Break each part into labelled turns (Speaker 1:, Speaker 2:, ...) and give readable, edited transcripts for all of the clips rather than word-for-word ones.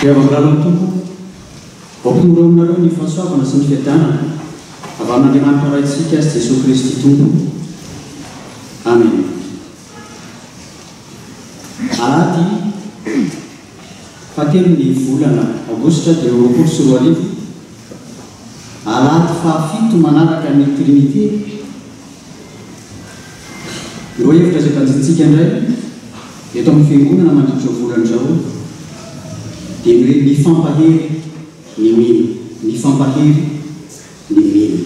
Speaker 1: Avy tompo vampiro aminareo ny fahasoavana sy ny fiadanana avy amin'Andriamanitra raintsika azy Jesosy Kristy tompo. Amen. Alahady fatelon'ny volana aogositra dia 24 alahady fahafito manaraka ny Trinité. Ireo hevitra izay tanjintsika indray eto amin'ny fiangonana mandritra volana izao dia hoe mifampahery ny mino, mifampahery ny mino.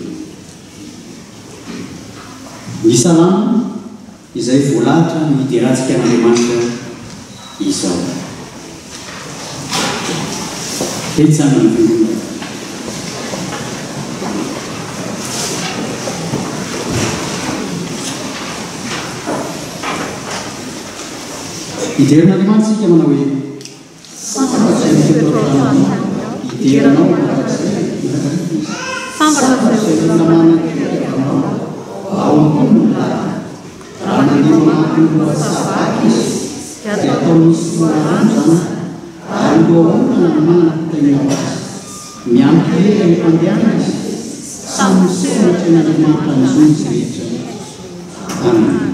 Speaker 1: Ny salama izay voalahatra ny ideratsika an'Andriamanitra izao. Hetsana ny fiangonana. Iderin'Andriamanitra isika manao hoe iderinao raha mandeha manakony savaky izy dia atao misy morandrana ary loaolana no manana-potaina azy miampy hera ny mpandeana izy samy misoratra n'Andriamanitra amin'izao izy rehetra. Amen.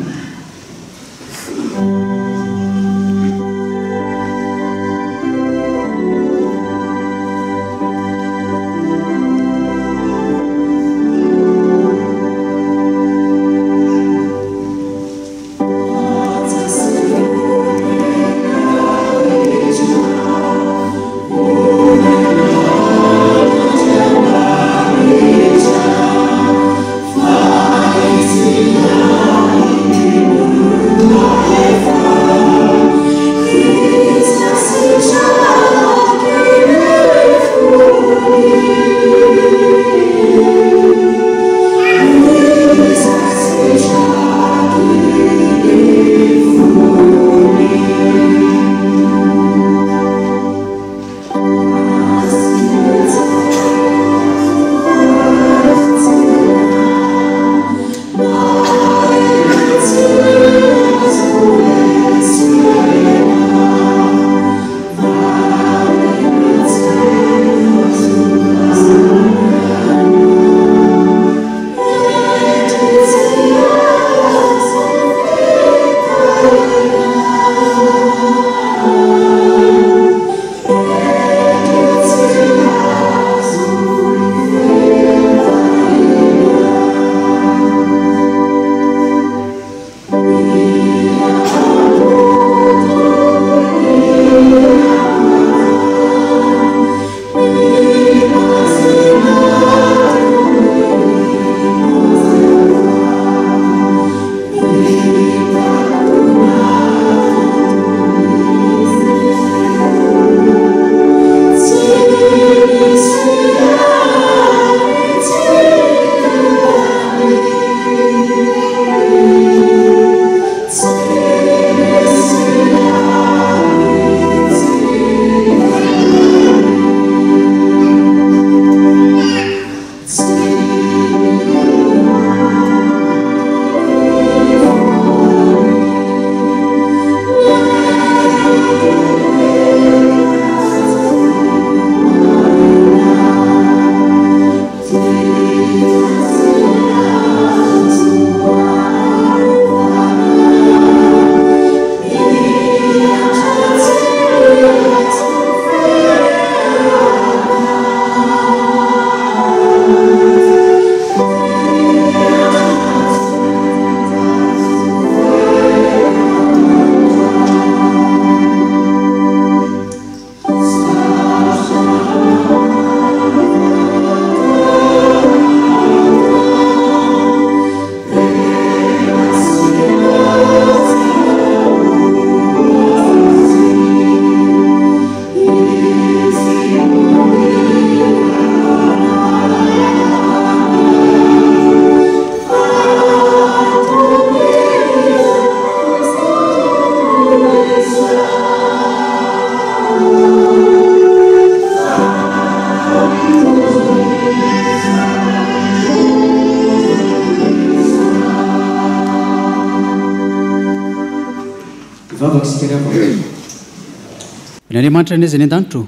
Speaker 2: N'Andriamanitra ny izay ny an-danitro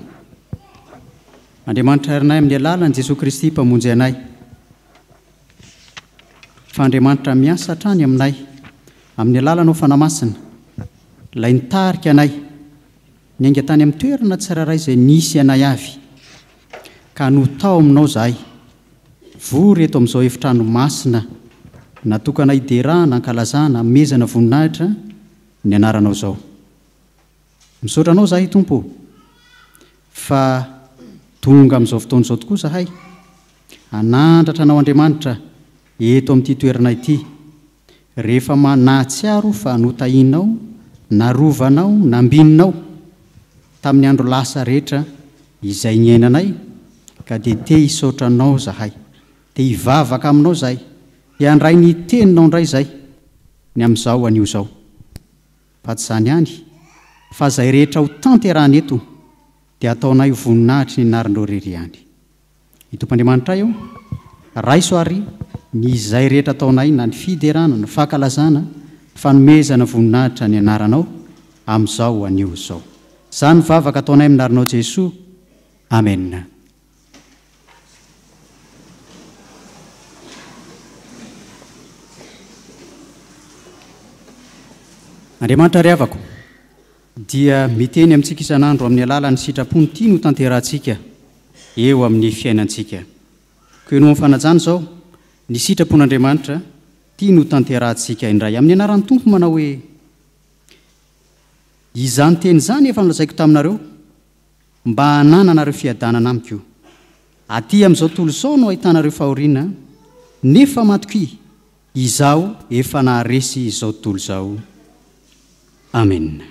Speaker 1: Andriamanitra herinay amin'ny alalany Jesosy Kristy mpamonjy anay. Fa Andriamanitra miasa hatrany aminay amin'ny alalanao fanamasina, ilay nitarika anay niainga tany amin'ny toerana tsiraray izay nisy anay avy, ka notao aminao zahay. Vory eto amin'izao efitrano masina natokana hiderahana, hankalazana, hamezana voninahitra ny anaranao izao. Misaotra anao zahay Tompo, fa tonga amin'izao fotoana izao tokoa zahay hanandratra anao Andriamanitra eto amin'ity toerana ity. Rehefa nahatsiaro fa notahinao, narovanao, nambininao tamin'ny andro lasa rehetra izay niainanay, ka dia te hisaotra anao zahay, te hivavaka aminao zahay, hiandray ny teninao indray zahay ny amin'izao anio izao. Fa tsy izany ihany, fa izay rehetra ho tanterahana eto dia ataonay ho voninahitry ny anaranao irery ihany. Ny Tompoandriamanitra io raiso ary ny izay rehetra ataonay, na ny fiderana, ny fankalazana, fanomezana voninahitra ny anaranao amin'izao anio izao. Izany vavaka ataonay amin'ny anaranao Jesosy. Amen. Andriamanitra ry havako, dia miteny amintsika isan'andro amin'ny alalan'ny sitrapony ity no tanterahantsika eo amin'ny fiainantsika. Koa eno amin'ny fanajana izao, ny sitrapon'Andriamanitra ity no tanterahantsika indray amin'ny anaran'ny Tompo, manao hoe izany teny izany efa nolazaiko taminareo mba hanananareo fiadanana amiko. Aty amin'izao tontolo izao no ahitanareo fahoriana, nefa matoky izaho efa naharesy izao tontolo izao. Amen.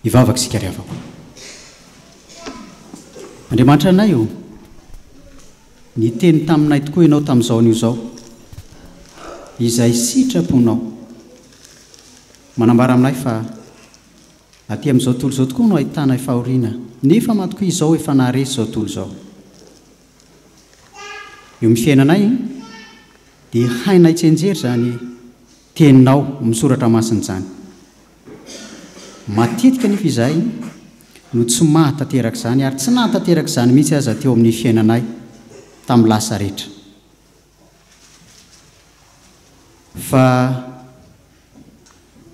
Speaker 1: Ivavaka isika ry havako. Andriamanitra anay io, ny teny taminay tokoa ianao tamin'izao anio izao, izay sitraponao manambara aminay fa aty amin'izao tontolo izao tokoa no ahitanay fahoriana, nefa matokoa izao efa naharesy izao tontolo izao. Eo amin'ny fiainanay dia hainay tsenjery zany teninao misoratra masina izany. Matetika nefa izahay no tsy mahatanteraka izany, ary tsy nahatanteraka izany mihitsy aza teo amin'ny fiainanay tamin'ny lasa rehetra. Fa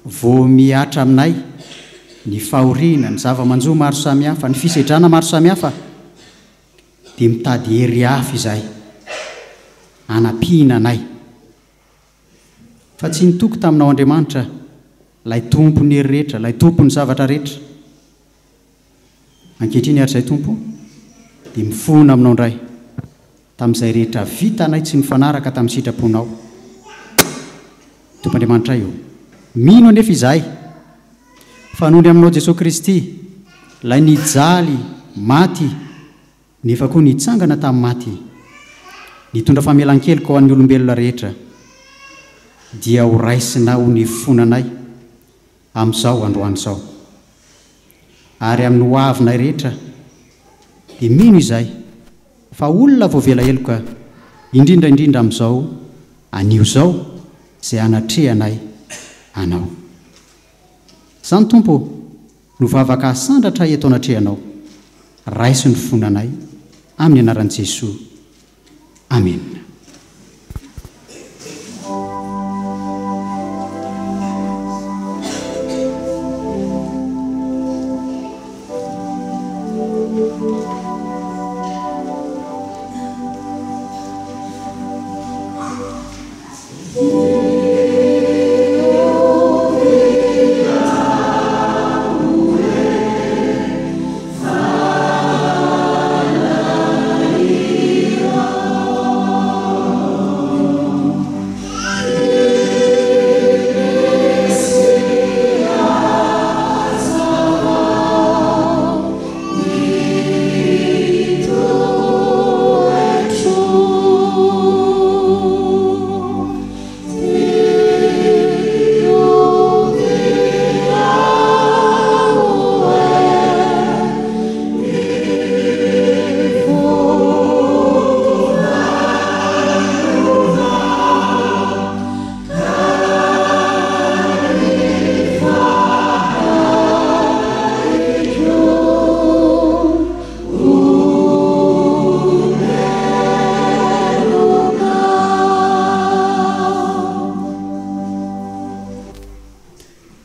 Speaker 1: vao miatra aminay ny fahoriana, ny zava-manjo maro samihafa, ny fisedrana maro samihafa, dia mitady hery hafa izahay hanampiana anay. Fa tsy nitoko taminao Andriamanitra lay tompony hery rehetra, lay tompony zavatra rehetra. Ankehitriny ary izay Tompo dia mifona aminao indray, tamin'izay rehetra vita anay tsy nifanaraka tamin'ny sitraponao. Tompon'Andriamanitra io mino anefa izahay fanondry aminao Jesosy Kristy lay nijaly maty nefa koa nitsangana tamin'ny maty, nitondra famelan-keloka ho an'ny olombelona rehetra, dia ho raisinao ny fonanay amin'izao androany izao. Ary amin'ny hoavinay rehetra dia mino izay fa olona voavela heloka indrindraindrindra amin'izao anio izao izay anatrehanay anao. Izany Tompo no vavaka asandratra eto anatrehanao, raisy ny fonanay amin'ny anaran'i Jesosy. Amen.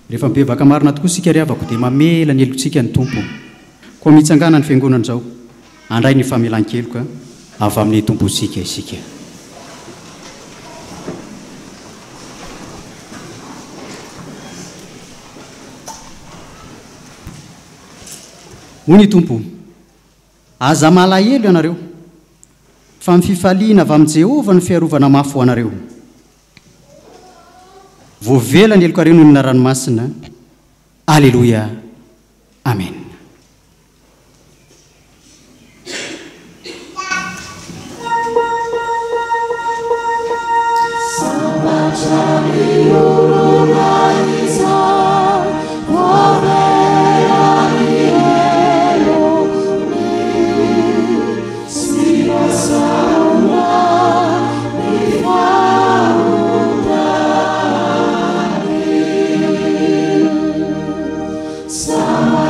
Speaker 1: Rehefa mibebaka marina tokoa sika riavako dia mamela ny helotsika ny Tompo. Koa mitsangana ny fiangonana izao, andray ny famelan-keloka avy amin'ny tomposika isika. Hoy ny Tompo, aza malahelo ianareo fa mififaliana avy amin'ny Jehovah ny fiarovana mafy ho anareo. Voavela ny heloka reno ny ranomasina. Alleluia. Amen.
Speaker 2: Sama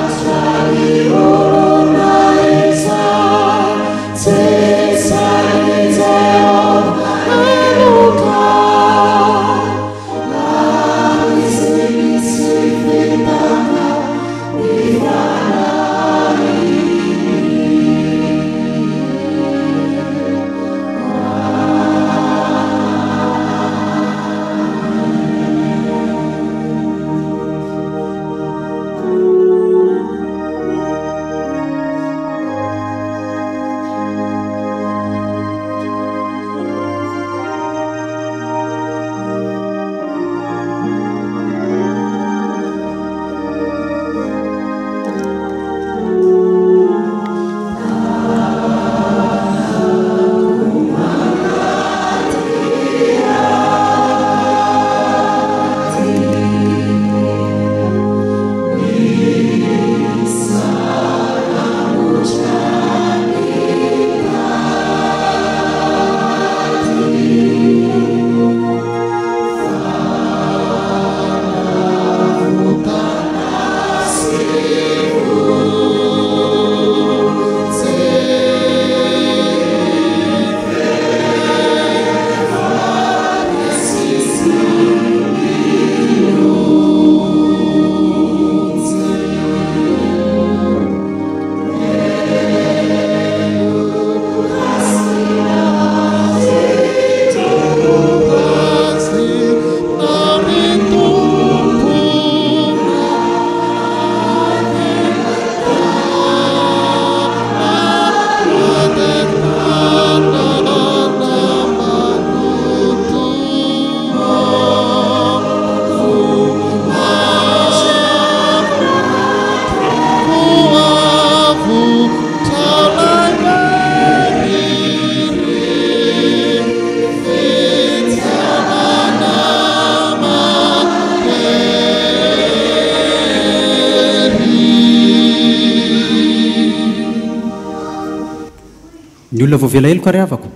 Speaker 1: ny olona voavela eloko ary avako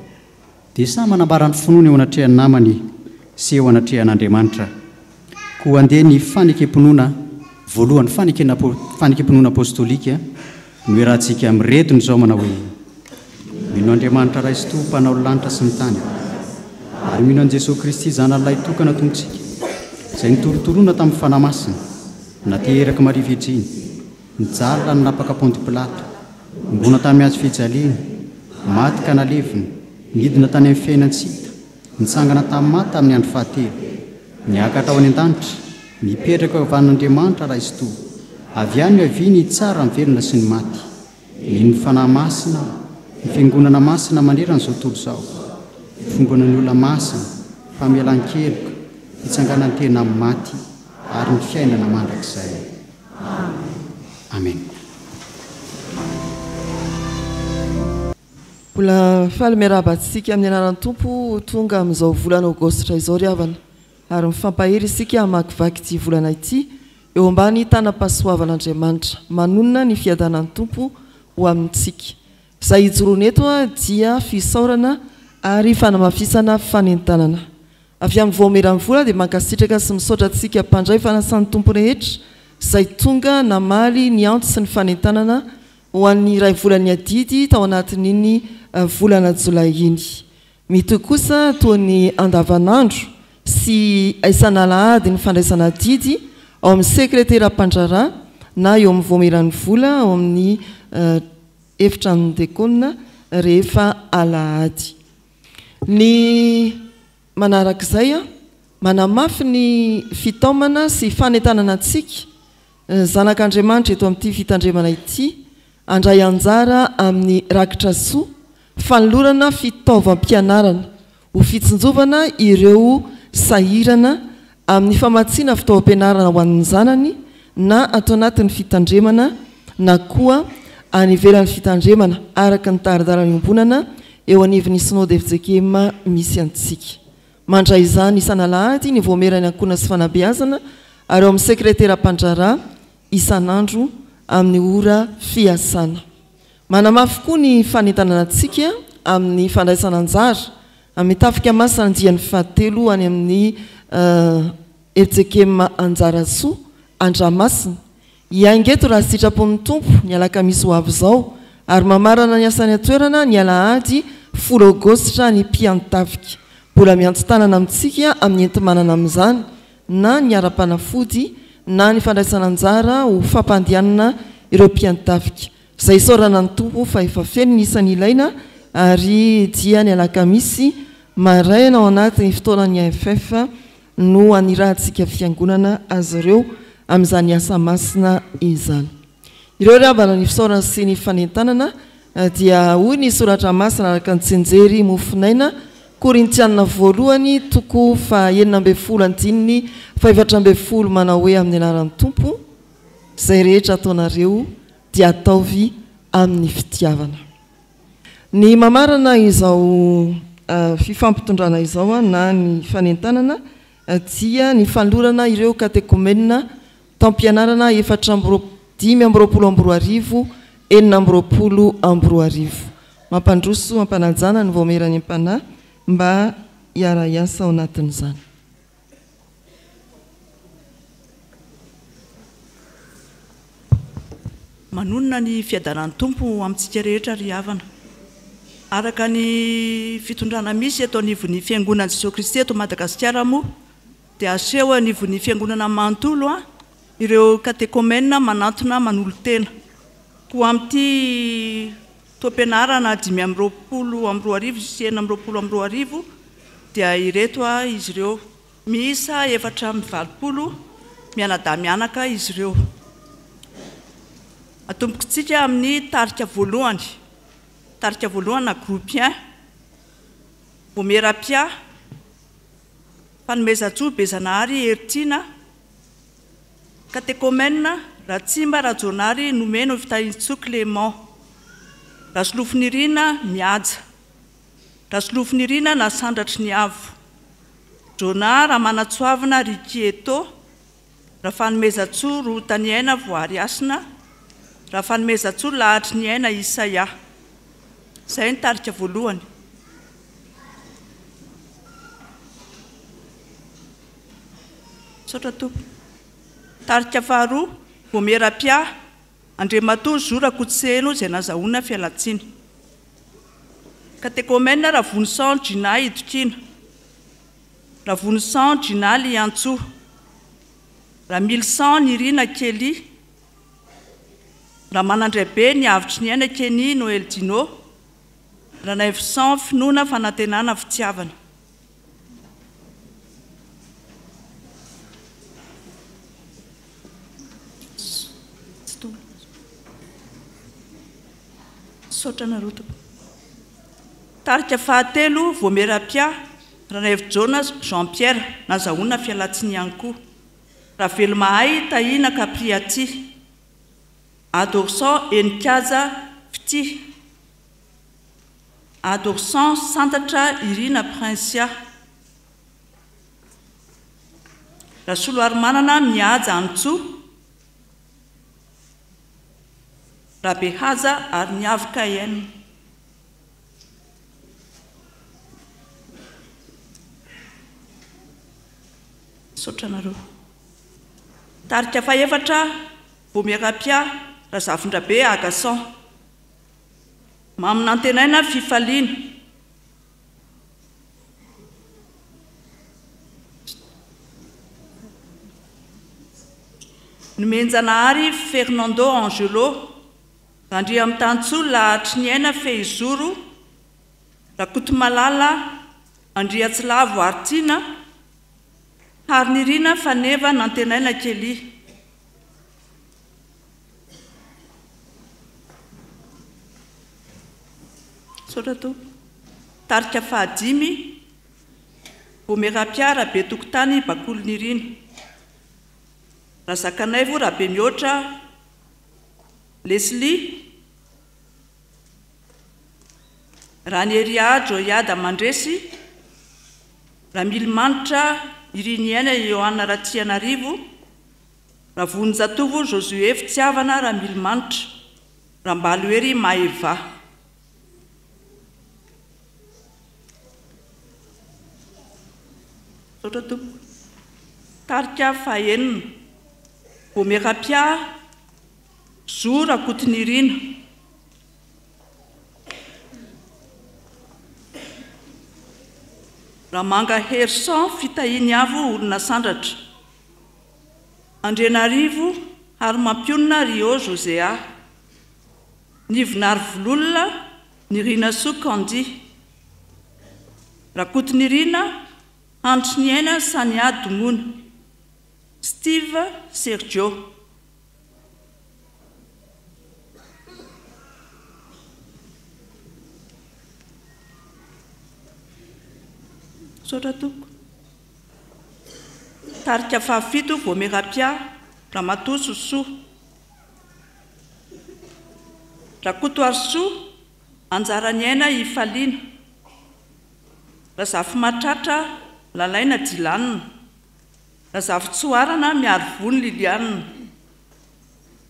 Speaker 1: dia sa manambarany finoana eo anatrehan'ny namany sy eo anatrehan'Andriamanitra ko andeha ny fanekempinoana voalohany fanekempinoana apôstôlika no iarahantsika miretony izao manao hoe mino Andriamanitra Raisito mpanao lanitra sy ny tany ary mino an Jesosy Kristy zanan'ilay tokana tontsika izay nitorotoroana tamin'ny fanahy masina nateraka Maria Virginy nijalina ny napaka Ponty Pilato mbona tamin'ny hazo fijaliana maty ka nalevina nidina tany amin'ny fiainantsika nitsangana tamin'ny maty tamin'ny andro fahatelo niakatra ao any an-danitra mipetraka eo avan'Andriamanitra Raisito avy any avy ny tsara ny velona sy ny maty ny fanahy masina ny fiangonana masina maneran'izao tontolo izao fombana ny olona masina famelan-keloka hitsanganany tena amin'ny maty ary ny fiainana mandrakizay. Amen.
Speaker 2: Mbola faly miarabantsika amin'ny anaran'ny Tompo tonga amin'izao volana Aogositra izao ry havana ary mifampahery isika hamakivaky ity volana ity eo ambany tanam-pahasoavan'Andriamanitra manonona ny fiadanan'ny Tompo ho amintsika. Izay hijoroana eto dia fisaorana ary fanamafisana fanentanana. Avy amin'ny voameran'ny vola dia mankasitraka sy misaotra antsika mpandray fanasan'ny Tompo rehetra izay tonga namaly ny antso sy ny fanentanana ho an'ny iray volany adidy tao anatin'iny volana Jolay iny. Mitoy kosa toa ny andavanandro sy aisana alahady ny fandraisana adidy ao amin'ny sekretera mpandrara na eo amin'ny voameran'ny vola ao amin'ny efitrano dekona rehefa alahady. Ny manarak'izay manamafy ny fitaomana sy fanentanana antsika zanak'Andriamanitra eto amin'ity fitandremana ity andray anjara amin'ny rakitra soa fanolorana fitaovam-pianarana ho fitsinjovana ireo sahirana amin'ny famatsiana fitaovam-pianarana ho an'ny zanany na atao anatin'ny fitandremana na koa any ivelan'ny fitandremana araka ny taridalana iombonana eo anivon'ny synody FJKM misy antsika. Mandray izany isanalahady ny voamerany ankona sy fanabeazana ary ao amin'ny sekretera mpandrara isanandro amin'ny ora fiasana. Manamafy koa ny fanentanana antsika amin'ny fandraisana anjara amin'ny tafika masina andian'ny fahatelo any amin'ny FJKM anjara soa Andramasina. Iangeto raha sitrapon'ny Tompo ny alakamisy ho avy izao ary mamarana ny asany atoerana ny alahady 10 Aogositra ny mpiantafika. Mbola miantso tanana amintsika amin'ny enti-manana amin'izany na ny ara-panafody na ny fandraisana anjara ho fampandehanana ireo mpiantafika. Izay isaorana ny Tompo fa efa feno ny isan'ny ilaina ary dia ny alakamisy maraina ao anatin'ny fotoanan'ny AFF no anirahantsika fiangonana azy ireo amin'izany asa masina izany. Ireo ravana ny fisaorana sy ny fanentanana dia hoy ny soratra masina araka ny tsenjery mofinaina Korintiana voalohany toko fa 9:10 fa 14 manao hoe amin'ny anaran'ny Tompo izay rehetra ataonareo dia ataovy amin'ny fitiavana. Ny mamarana izao fifampitondrana izao na ny fanentanana dia ny fanolorana ireo katekomenina tampianarana 420 420. Mampandroso mampanajana ny voamerany ampanahy mba hiara-iasa ao anatin'izany.
Speaker 3: Manonona ny fiadanan'ny Tompo amintsika rehetra ry havana. Araka ny fitondrana misy eto anivon'ny fiangonan'i Jesosy Kristy eto Madagasikara moa dia aseho anivon'ny fiangonana manontolo ireo katekomenina manantona manolo-tena. Ko amin'ity toam-pianarana 5:20 sy 9:20 dia ireto izy ireo miisa 420 mianadahy-mianaka izy ireo. Atombokontsika amin'ny tarika voalohany na groupe 1 Vomerapia Fanomezatsoa Bezanahary Heritiana katekomenina Ratsimba Rajonary Nomeno Fitahintsio Clément Rasolofinirina Miaja Rasolofinirina Nasandratry ny Avo Jona Ramanatsoavina Rikieto Rafanomezatsoa Rotaniaina Voariasina Rafanomezatsoa Lahatry ny Aina Isaia izay nitarika voalohany. Saotra tompo. Tarika faharoa, Voameram-pia, Andriamatoa Zora Kotselo izay nazahoana fialatsiny. Katekomena Ravonisan Gina Idokina, Ravonisan Gina Liantso, Ramilsan Nirina Kely, Ramanandraibe Niavitry ny aina Keny Noël Dino, Ranaivisan Finoana Fanantenana Fitiavana. Saotra narota. Tarika fahatelo, Voameram-pia, Ranaivi-Jonas Jean-Pierre nazahoana fialatsiny ihany koa. Ravelmahay Tahina Capriati, Adorsan Enikaza Fiti, Adorsan Santatra Irina Prinsia, Rasoloarimanana Mihaja Antso, Rabehaza ary niavaka iainy. Saotranareo. Tarika fahaefatra, Voameram-pia, Razafindrabe Agasan, Maminantenaina Fifaliana, Nomenjanahary Fernando Angelo, Randria amin'ny Tantsoa lahatry ny aina Feizoro, Rakotomalala Andriatsilavo Artina, Harinirina Faneva Nantenaina Kely. Saotra tompo. Tarika fahadimy, Voameram-pia Rabe Tokotany Bakolonirina, Razakanaivo Rabe Mihoatra Leslie, Ranieria Joyada Mandresy, Ramilimanitra Iriniana Ioanna Ratianarivo, Ravonjatovo Josué Fitiavana Ramilimanitra, Rambaloery Maeva. Saotra tompo. Tarika fahaenina, Voameram-pia Zora Kotinirina, Ramanga Hersan Fitahiny Avo Olona Sandratra, Andrenarivo ary Mampionina Rio Josea, Nivinary Vololona Nirina Sokandi, Rakotinirina Andry ny aina Sania Domona, Steve Sergio. Saotra tompo. Tarika fahafito, Voameram-pia, Ramatoa Soso, Rakoto Arsoa, Anjarany aina Ifaliana, Razafy Matratra Lalaina Dilanina, Razafy Tsoarana Miarivony Lilianina,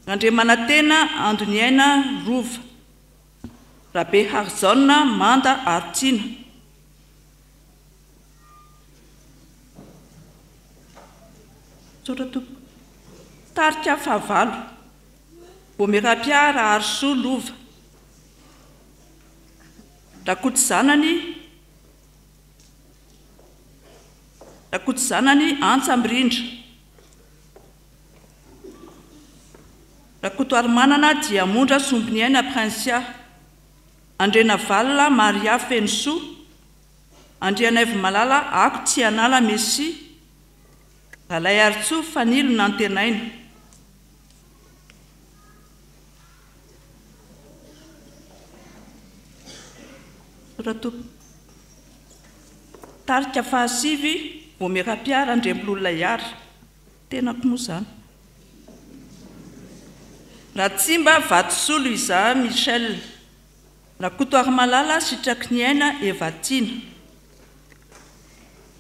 Speaker 3: Andriamanatena Andony aina Rova, Rabe Harzona Manda Artina. Saotra tompo. Tarika fahavalo, Voameram-pia Raharsoa Lova, Rakoto zanany Antsambrindra, Rakoto Arimanana Diamondra Sombiny aina Prinsia, Andrena Valina Maria Fenosoa, Andrianaivo Malala Ako Tsianala Messi, Ralay Artso Fanilo Nantenaina. Saotra tompo. Tarika fahasivy, Voameram-pia Randrembololona Iara, tenako moa zany. Ratsimba Vatosolo Iza Michel, Rakoto Arimalala Sitraky ny aina Evatina,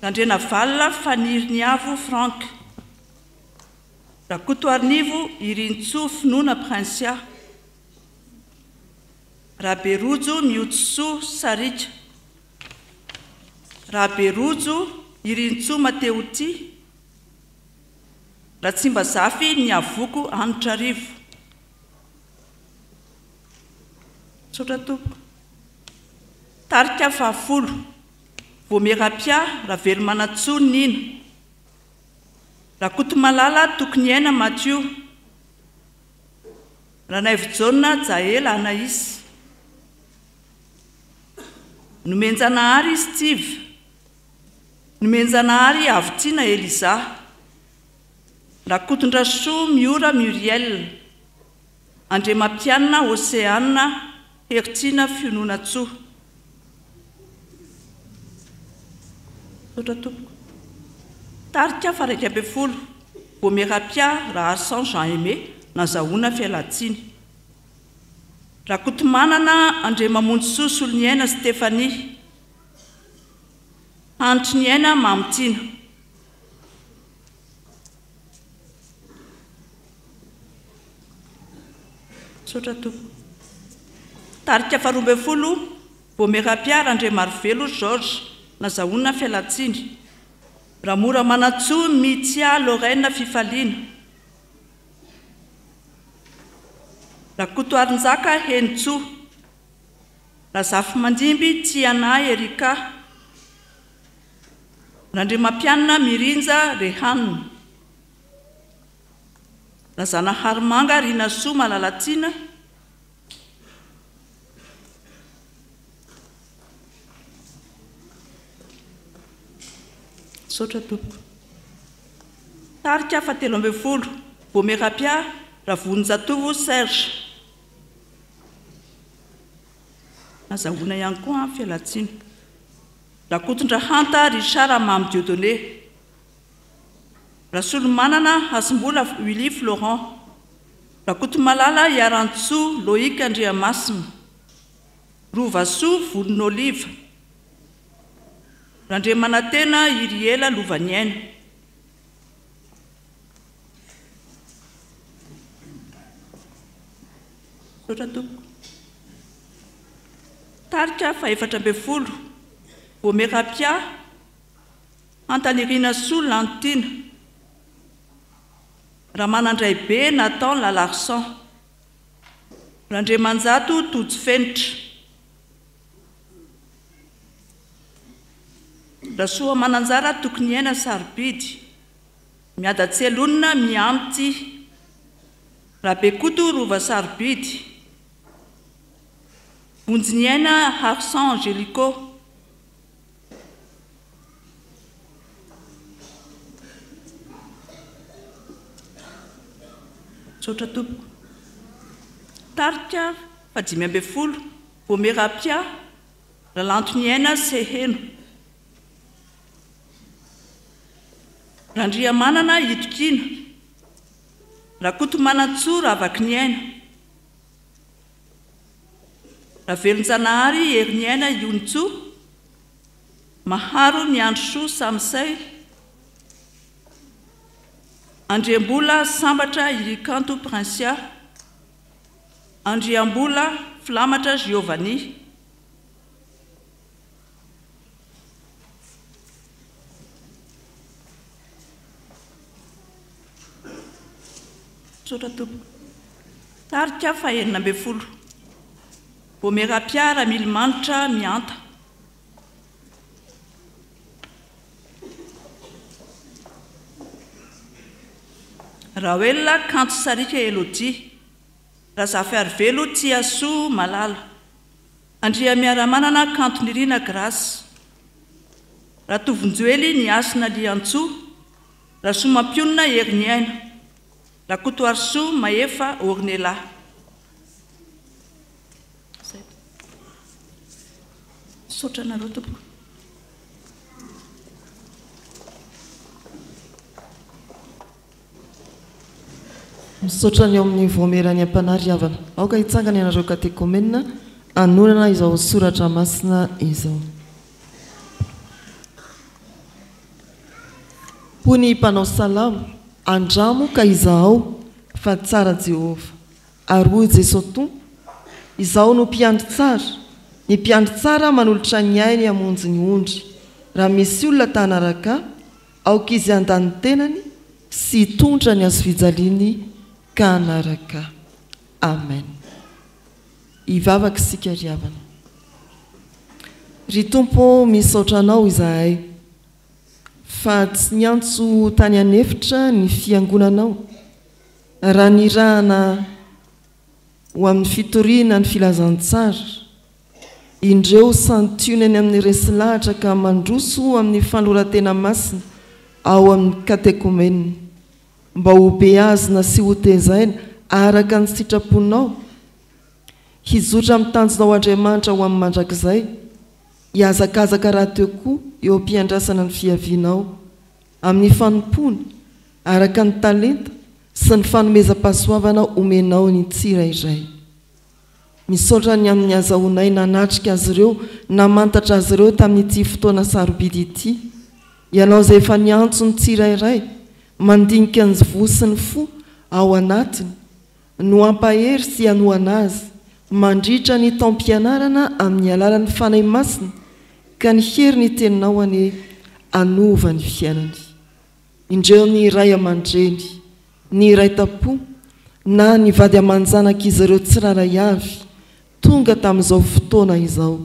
Speaker 3: Randrena Valina Faniriny Avo Frank, Rakoto Arnivo Irintso Finoana Prinsia, Raberojo miotsosoa sarika. Raberojo irintsoa Mateo ty. Ratsimbazafy ny avoko anitra arivo. Sotra tompo. Tarika 10 Vomerapia Ravelo Manatsoa Nina. Rakotomalala Tokoniaina Mathieu. Ranaivo-Jaune Jaela Anaïs. Nomenjanahary Steve. Nomenjanahary Avitina Eliza. Rakotondrasoa Miora Muriel. Andremampianina Océane Hertina Fiononatsoa. Sotra tompoko. Tarika 20 Vomerapia Raharsan Jean-Aimé Nazahoana Fialatsiny. Rakotomanana Andremamonjosoa Soloniaina Stéphanie. Antroniaina Mamitiana. Sotra tompoko. Tarika 20 Vomerapia Andremarivelo Georges Nazahoana Fialatsiny. Ramora Manatsoa Mithia Lorraine Fifaliana. Rakotoarinjaka Henitsoa. Razafy Mandimby Tiana Erika. Randremampianina Mirinja Rehanina. Razanahary Manga Rinasoa Malalatsiana. Sotra tompoko. Tarika 17 Vomerapia Ravonjatovo Serge. Nazahoana ihany koa Fialatsiny. Rakotondrahanta Richard Mamy Dieudonné. Rasolomanana Asimbola Willy Florent. Rakotomalala Yarantsoa Loïc Andriamasina. Rovasoa Volon'Olive. Randremanatena Iriela Lovaniaina. Sotra tompoko. Tarika 14 Vomerapia Antanirina Soa Lantina. Ramanandray be Nathan Lalarsan. Randremanjato Tojo Fenitra. Rasoa Mananjara Tokoniaina Sarobidy. Miadatselonina Miamity. Rabekoto Rova Sarobidy. Vonjiniaina Harsan Angélico. Sotra tompoko. Tarika 15 Vomerapia Ralantoniaina Seheno. Randriamanana Itokina. Rakotomanatsoa Ravakiniaina. Ravelonjanahary Heriniaina Ionitsoa. Maharo Miandrosoa Samsay. Andriambola Sambatra Irikanto Prinsia. Andriambola Flamatra Giovanni. Sotra tompoko. Tarika 19 Vomerapia Ramilimanitra Mianta. Rawela Kanto Sarika Elodie. Razafy Arivelo Tiasoa Malala. Andria Miaramanana Kanto Nirina Grâce. Ratovonjoely Niasina Liantsoa. Rasomapionina Heriniaina. Rakotoarsoa Maefa Ornela. Sotra nareo tompoko.
Speaker 2: Misaotra ny eo amin'ny voamerany ampanariavana. Aoka hitsangana ianareo katekomenina anonana izao soratra masina izao. Ho ny mpanao salamo andramo ka izaho fa tsara Jehova ary hoy Jesosy tompo Izao no mpiandry tsara. Ny mpiandry tsara manolotra ny ainy hamonjy ny ondry. Raha misy olona tanaraka, aoka izy andany tenany sy hitondra ny azo fijaliany ka anaraka. Amen. Ivavaka isika ry havana. Ry Tompo misaotra anao izahay fa tsy niantso tany anefitra ny fiangonanao raha nirahana ho amin'ny fitoriana ny filazantsara. Indreo santionany amin'ny resy lahatra ka mandroso amin'ny fanoratena masina ao amin'ny katekomenina mba ho beazina sy ho tezaina araka ny sitraponao. Hizotra amin'ny tanjonao Andriamanitra ho amin'ny mandrakizay, hiazakazaka raha teo koa eo am-piandrasana ny fiavianao amin'ny fanompony araka ny talenta sy ny fanomezam-pahasoavana omenao ny tsirairay. Misaotra ny amin'ny azahoanay nanatrika azy ireo, namantatra azy ireo tamin'ity fotoana sarobidy ity. Ianao izay efa niantso ny tsirairay, mandinika ny vo sy ny fo ao anatiny, no ampahery sy hanohana azy, mandritra ny taom-pianarana amin'ny alalan'ny fanahy masina, ka ny hery ny teninao any anova ny fiainany. Indreo ny ray aman-dreny, ny ray tapo, na ny vady aman-janaka izy ireo tsiraray avy, tonga tamin'izao fotoana izao.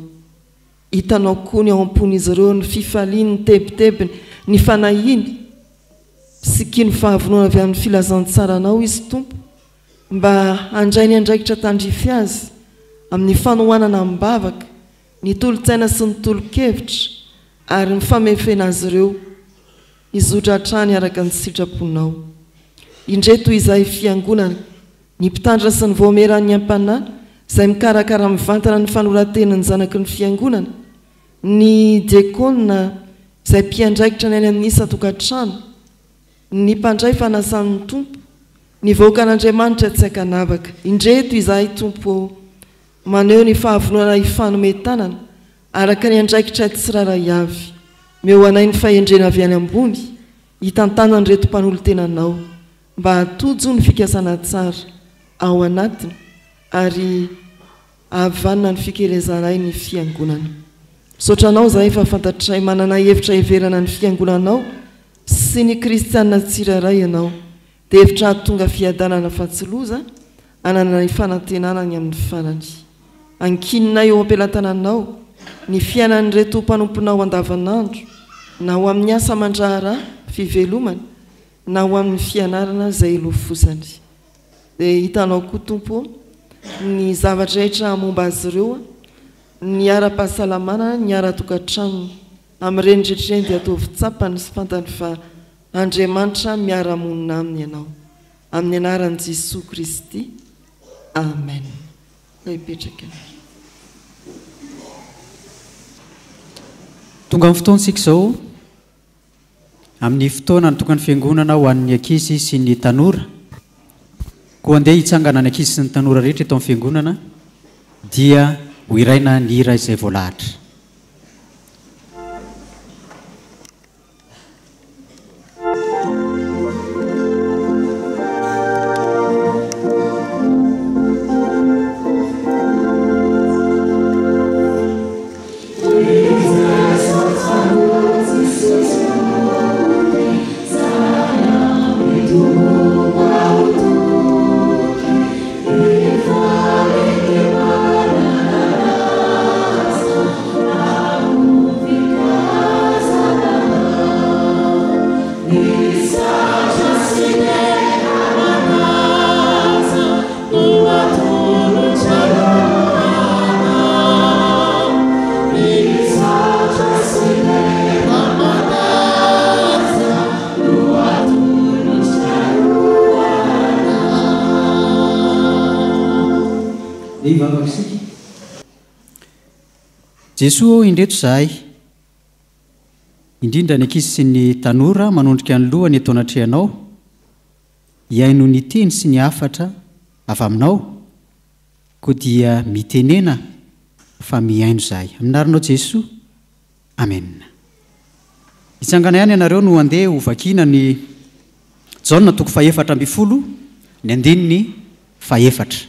Speaker 2: Hitanao koa ny ao am-pon'izy ireo ny fifaliany, ny tebitebiny, ny fanahiny, sy kiny fahavonona avy amin'ny filazantsaranao izy Tompo, mba handray ny andraikitra tandrify azy amin'ny fanohanana mbavaka, ny tolo-tsaina sy ny tolo-kevitra, ary ny famefena azy ireo hizotra hatrany araka ny sitraponao. Indreto izay fiangonana, ny mpitandra sy ny voameran'ny ampanahy izay mikarakara mivantana ny fanoratena ny zanaky ny fiangonana, ny diakona izay mpiandraikitra ny any amin'ny isa-tokantrano, ny mpandray fanasan'ny Tompo, ny vahoakan'Andriamanitra tsy hakanavaka. Indreto izahay Tompo, maneho ny fahavonona ifanometanana araka ny andraikitra tsiraray avy, meo anay ny fahendrena avy any ambony, hitantana ny reto mpanolotenanao mba hatojo ny fikasana tsara ao anatiny ary ahavanina ny fikelezanay ny fiangonana. Misaotranao izahay fa fantatray manana hevitra heverana ny fiangonanao sy ny kristianina tsiraray ianao, dia hevitra hahatonga fiadanana fahatsiloza ananana ny fanantenanany amin'ny farany. Ankininay eo ampelantananao ny fiainan'ny reto mpanomponao andavanandro, na ho amin'ny asa mandrahara fivelomany, na ho amin'ny fianarana izay ilofosany. Dia hitanao koa Tompo ny zavatra rehetra momba azy ireo, ny ara-pahasalamana, ny ara-tokantrano, amin'ireny rehetrareny dia ataovy tsapany sy fantany fa Andriamanitra miara-monina aminy ianao. Amin'ny anaran'i Jesosy Kristy. Amen. Ipetraka.
Speaker 4: Tonga amin'ny fotoantsika izao amin'ny fotoana nitokany fiangonana ho an'ny ankizy sy ny tanora, koa andeha hitsangana ny ankizy sy ny tanora rehetra eto amin'ny fiangonana dia ho iraina ny hira izay voalahatra. Jesoa indreto zahay, indrindra ny ankizy sy ny tanora manondrika ny lohany eto anatrehanao, hiaino ny teny sy ny hafatra avy aminao, koa dia mitenena fa mihaino zahay. Aminaranao Jesoa, amen. Hitsangana ihany ianareo no andeha ho vakiana ny Jaona 4:12, ny andininy 4.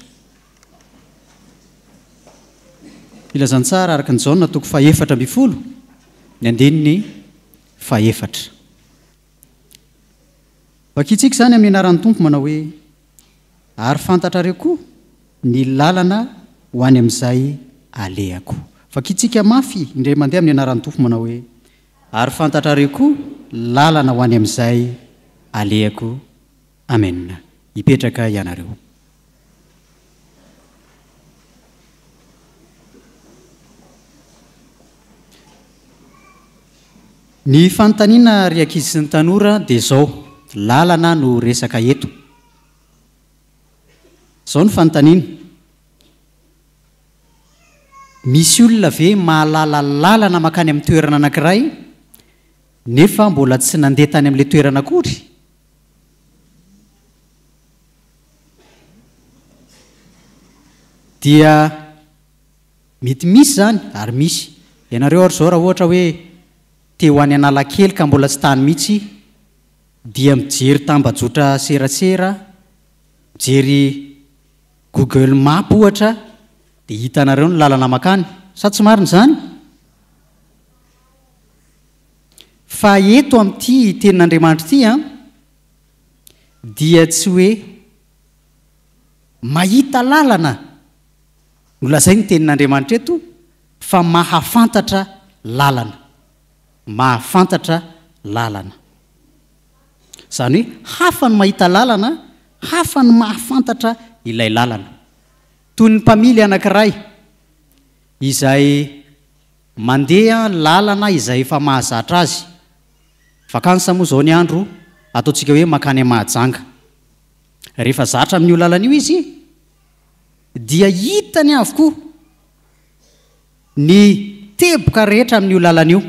Speaker 4: filazantsara araka ny jaona toko faefatra ambifolo ny andeniny faefatra vakitsika izany amin'ny anaran'ny tompo manao hoe ary fantatrareo koa ny lalana ho any amin'izay alehako vakitsika mafy indray mandeha amin'ny anaran'ny tompo manao hoe ary fantatrareo koa lalana ho any amin'izay alehako amen hipetraka ianareo ny fanontaniana ry ankizy sy ny tanora dia izao lalana no resaka eto izao ny fanontaniana misy olona ve mahalala lalana makany amin'ny toerana anankiray nefa mbola tsy nandeha tany amin'ilay toerana akory dia mety misy zany ary misy ianareo ary zao raha ohatra hoe te ho any Analakely ka mbola tsy tany mihitsy dia mijery tambajotra serasera mijery Google Map ohatra dia hitanareo ny lalana makany sa tsy marina izany fa eto amin'ity tenin'Andriamanitra ity dia tsy hoe mahita lalana no lazay ny tenin'Andriamanitra eto fa mahafantatra lalana mahafantatra lalana izany hoe hafa ny mahita lalana hafa ny mahafantatra ilay lalana toy ny mpamily anankiray izay mandeha lalana izay efa mahazatra azy vakansa moa izao ny andro ataontsika hoe makany Mahajanga rehefa zatra amin'io lalana io izy dia hitany avokoa ny teboka rehetra amin'io lalana io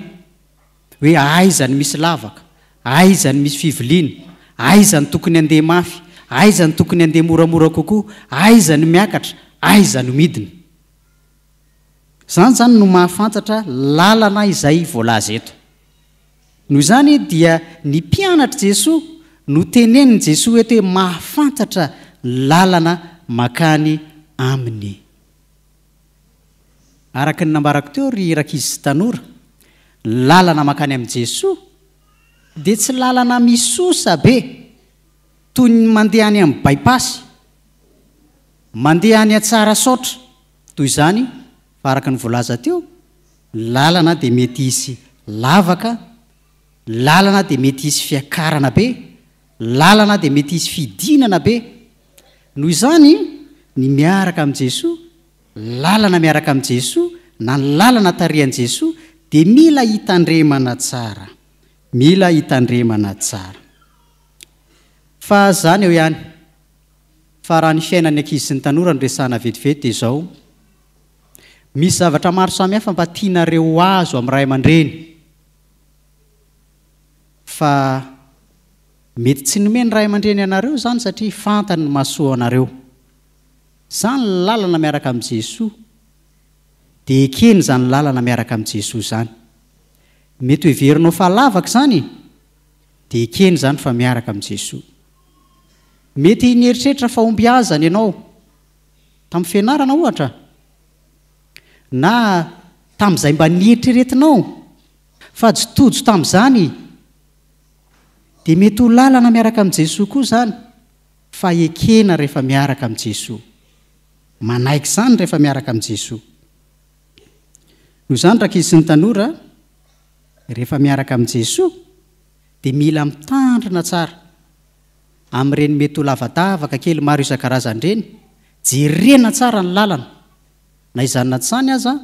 Speaker 4: hoe aizany misy lavaka aizany misy fiviliana aizany tokony andeha mafy aizany tokony andeha moramora kokoa aizany miakatra aizany midina zany no mahafantatra lalana izay voalaza eto noho izany dia ny mpianatra Jesoa no teneniny Jesoa eto hoe mahafantatra lalana makany aminy araka ny nambarako teo ry rakizy sy tanora lalana makany amin'ny Jesoa dia tsy lalana misosa be toy ny mandeha any amin'ny bypass mandeha any atsara saotra toy izany fa araka ny voalaza teo lalana dia mety hisy lavaka lalana dia mety hisy fiakarana be lalana dia mety hisy fidinana be noho izany ny miaraka amin'ny Jesoa lalana miaraka amin'ny Jesoa na ny lalana tarihan'i Jesoa dia mila hitandremana tsara mila hitandremana tsara fa zany eo ihany fa raha ny fiainan'ny ankizy sy ny tanora no resahana vetivety dia izao misy zavatra maro samihafa mba tianareo azo amin'ny ray aman-dreny fa mety tsy nomeny ray aman-dreny anareo zany satria fantany ny mahasoa anareo zany lalana miaraka amin'ny Jesoa dia ekeny zany lalana miaraka amin'ny Jesoa zany mety hoe verinao fa lavaka zany dia ekeny zany fa miaraka amin'ny Jesoa mety nieritreritra fahombiazana ianao tamin'ny fianarana ohatra na tamin'izay mba nieritreretinao fa jitojo tamin'izany dia mety ho lalana miaraka amin'ny Jesoa koa zany fa ekena rehefa miaraka amin'ny Jesoa manaiky zany rehefa miaraka amin'ny Jesoa noho izany rakizy sy ny tanora rehefa miaraka amin'ny Jesoa dia mila mitandrina tsara amin'ireny mety ho lavadavaka kely maro isan-karazany ireny jerena tsara ny lalana na izany na tsany aza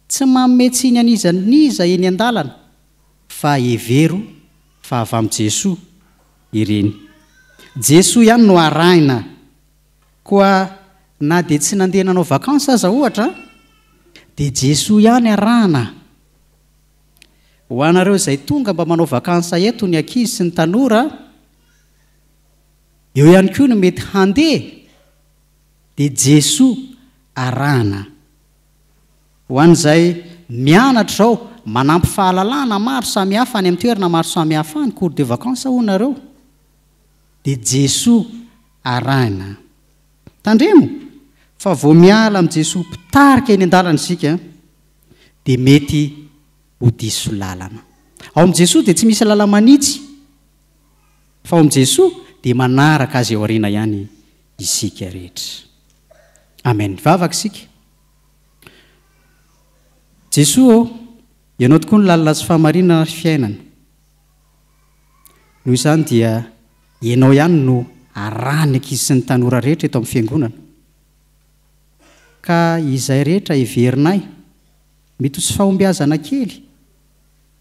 Speaker 4: tsy mametsiny anizaniza eny an-dalana fa evero fa avy amin'ny Jesoa ireny Jesoa ihany no arahina koa na dia tsy nandeha nanao vakansa aza ohatra dia Jesoa ihany arahana ho anareo izay tonga mba manao vakansa eto ny ankizy sy ny tanora eo ihany koa no mety handeha dia Jesoa arahana ho an'izay mianatra zao manampy fahalalana maro samihafa any amin'ny toerana maro samihafa any cours de vacances ho nareo dia Jesoa arahina tandremo fa vao miala amin'ny Jesoa mpitarika eny an-dalana isika dia mety ho diso lalana. Ao amin'i Jesosy dia tsy misy lala manitsy, fa ao amin'i Jesosy dia manaraka azy eo aoriana ihany isika rehetra. Amen. Vavaka isika. Jesosy ianao tokoa ny lalina sy fahamarinana fiainana. Noho izany dia ianao ihany no arahany ankizy sy ny tanora rehetra eto amin'ny fiangonana. Ka izay rehetra heverinay mety ho tsy fahombiazana kely,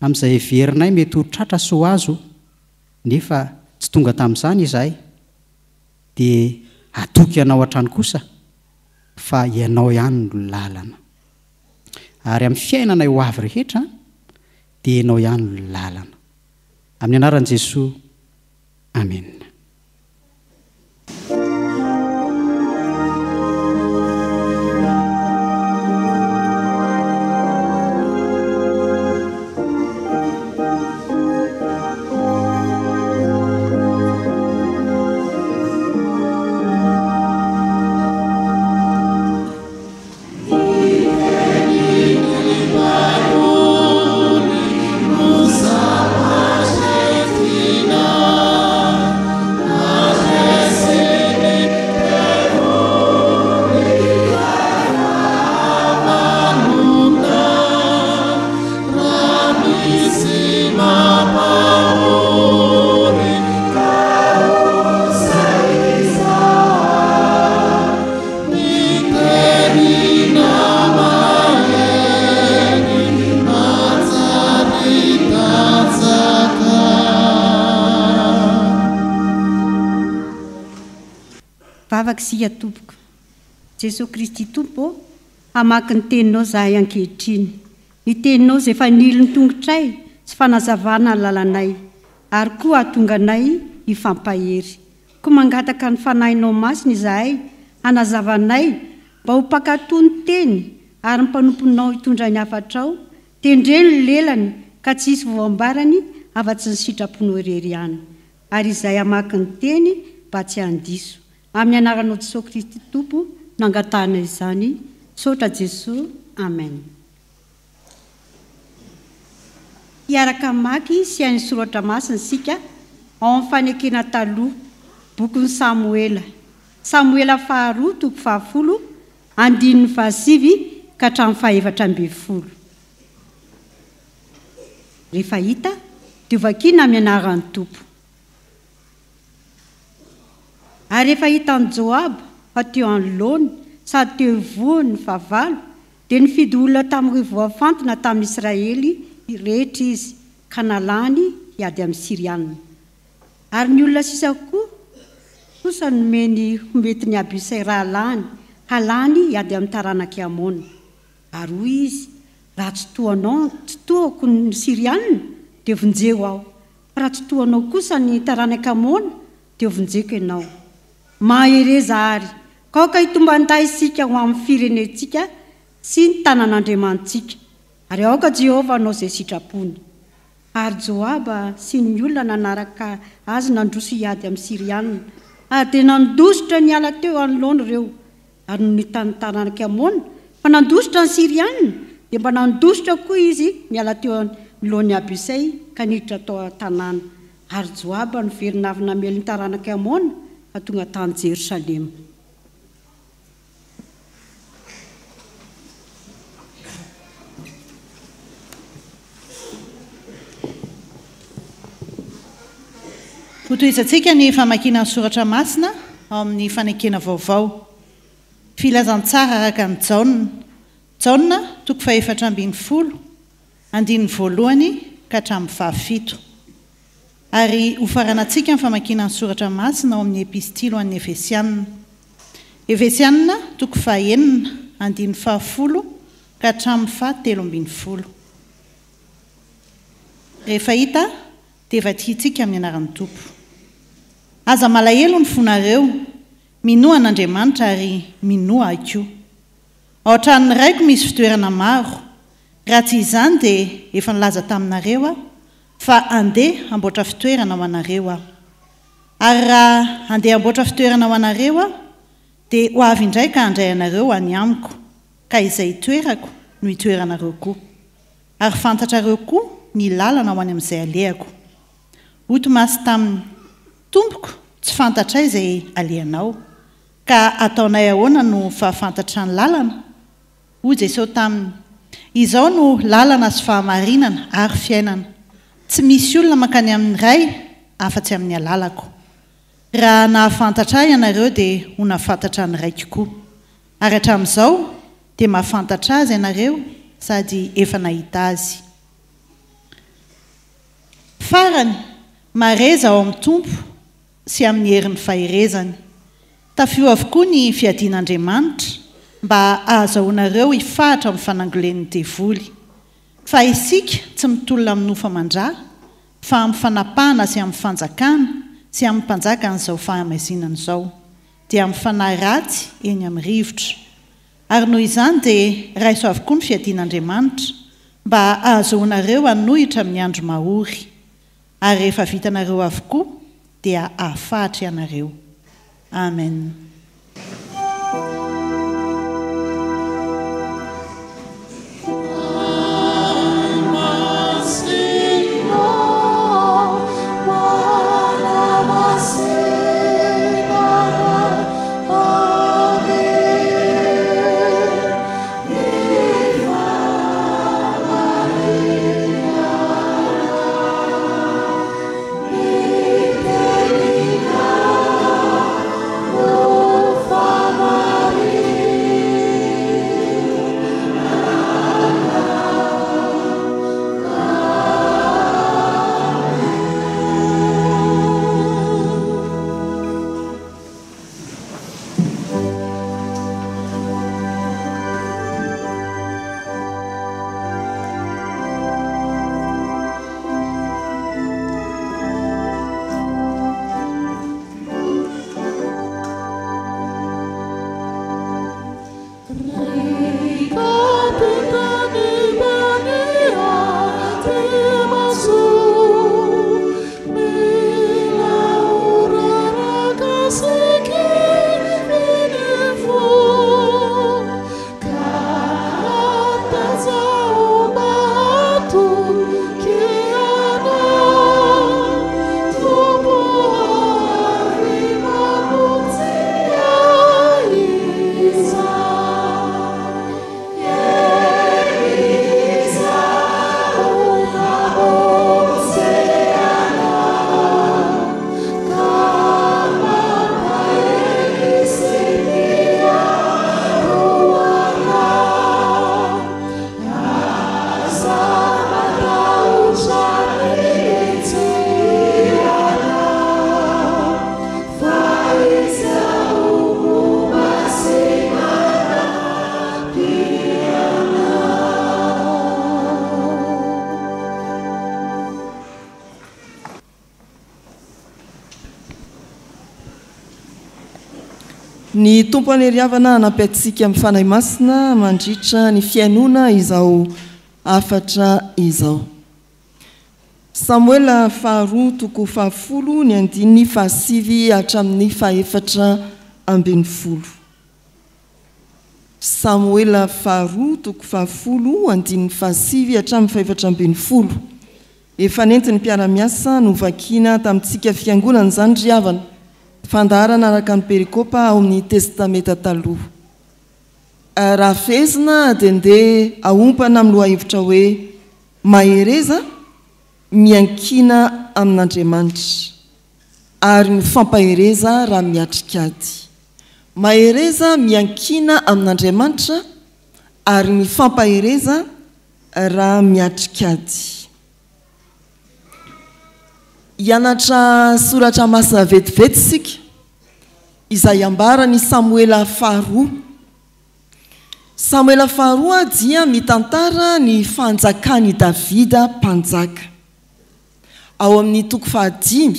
Speaker 4: amin'izay heverinay mety ho tratra sy ho azo, nefa tsy tonga tamin'izany izahay, dia atoky ianao hatrany kosa fa ianao ihany no lalana. Ary amin'ny fiainana eo avy rehetra dia ianao ihany no lalana. Amin'ny anaran'i Jesosy. Amen.
Speaker 5: Sika tompoko Jesosy Kristy tompo hamaky ny teninao zahay ankehitriny, ny teninao izay efa nily ny tongotray sy fanazavana ny lalanay, ary koa ahatonga anay hifampahery. Koa mangataka ny fanahinao masina izahay hanazavanay mba ho mpakatoa ny teny ary ny mpanomponao hitondra ny hafatrao, tendreny ny lelany ka tsy hisy voambarany afa-tsy ny sitraponao irery ihany, ary izahay hamaky ny teny mba tsy handiso. Amin'ny anaranao Jesosy Kristy tompo nangatahana izany, sotra Jesosy. Amen. Hiaraka maky sy hainy soratra masina isika ao amin'ny fanekena taloha, bokin'ny Samuela 2:10, andininy 7 ka hatramin'ny 14. Rehefa hita dia vakiana amin'ny anaran'ny tompo. Ary rehefa hitan'i Joab fa teo anoloany sady teo voany favalo, dia nifidy olona tamin'ireo voafantona tamin'ny Israely rehetra izy, ka nalany hiady amin'ny Siriana. Ary ny olona sisa kosa nomeny homety ny Abisai rahalany halany hiady amin'ny taranak'i Amona. Ary hoy izy, raha tsy toako ny Siriana dia vonjeo aho, raha tsy toanao kosa ny taranak'i Amona dia vonjeko ianao. Mahereza ary kaoka hitomban-day isika ho amin'ny firenentsika sy ny tanàn'Andriamantsika, ary aoka Jehovah anao izay sitrapony. Ary Joaba sy ny olona nanaraka azy nandroso hiady amin'ny Siriana, ary dia nandositra ny ala teo anoloana ireo. Ary no nitany taranak'i Amona fa nandositra ny Siriana, dia mba nandositra koa izy miala teo anoloan'ny Abisai ka niditra tao tanàna. Ary Joaba niverina avy namely ny taranak'i Amona fa tonga tany Jerusalema.
Speaker 6: Hotoizantsika ny famakiana ny soratra masina ao amin'ny fanekena vaovao. Filazantsara araka ny Jaona 4:12, andininy 1 ka hatramin'ny 7. Ary ho faranantsika ny famakiana ny soratra masina ao amin'ny epistily ho an'ny Efesianina. Efesianina 4:9, andininy 10 ka hatramin'ny 13. Rehefa hita dia vatiantsika amin'ny anaran'ny tompo. Aza malahelo ny fonareo, minoa an'Andriamanitra ary minoa akoa. Ao an-tranony raiko misy fitoerana maro, raha tsy izany dia efa nilaza taminareo aho fa andeha hamboatra fitoerana ho anareo aho. Ary raha andeha hamboatra fitoerana ho anareo aho dia ho avy indray ka handray anareo any amiko, ka izay hitoerako no hitoeranareo koa. ary fantatrareo koa ny lalana ho any amin'izay alehako. Oto masy tamin'ny tompoko tsy fantatray izay alehanao, ka ataonay ahoana no fahafantatra ny lalana? Hoy Jesosy taminy, izao no lalana sy fahamarinana ary fiainana. Tsy misy olona mankany amin'ny ray afa-tsy amin'ny alalako. Raha nahafantatra ianareo dia ho nahafantatra ny raiko koa. Ary hatramin'izao dia mahafantatra azy ianareo sady efa nahita azy. Farany mareza ao amin'ny tompo sy amin'ny herin'ny faherezany. Tafio avokoa ny fiadian'Andriamanitra mba ahazahoanareo hifahatra amin'ny fanangolen'ny devoly. Fa isika tsy mitolona amin'ny nofamandrà, fa amin'ny fanapahana sy amin'ny fanjakana sy amin'ny mpanjaka n'izao fahamazinana izao, dia amin'ny fanahy ratsy eny amin'ny rivotra. Ary noho izany dia raiso avokoa ny fiadian'Andriamanitra mba ahazoanareo hanohitra amin'ny andro mahory. Ary rehefa vitanareo avokoa dia ahafahatra ianareo. Amen.
Speaker 2: Ny tompo aneriavana anampyatsika amin'ny fanahy masina mandritra ny fiainona izao afatra izao. Samuela 2:10 ny andiny 7 hatramin'ny 7:10. Samuela 2:10 andiny 7 hatramin'ny 7:10. Efa nentiny mpiara-miasa no vakiana tamintsika fiangonana izany ry havana. Fandarana araka ny perikopa ao amin'ny testameta taloha. Raha fezina dia ndeha aompana amin'ny lohahevitra hoe mahereza miankina amin'Andriamanitra ary mifampahereza raha miatrikady. Mahereza miankina amin'Andriamanitra ary mifampahereza raha miatrikady. Ianatra soratra masina vetivety sika izay ambara ny Samuela 2. Samuela 2 dia mitantara ny fanjakany Davida mpanjaka. Ao amin'ny toko 5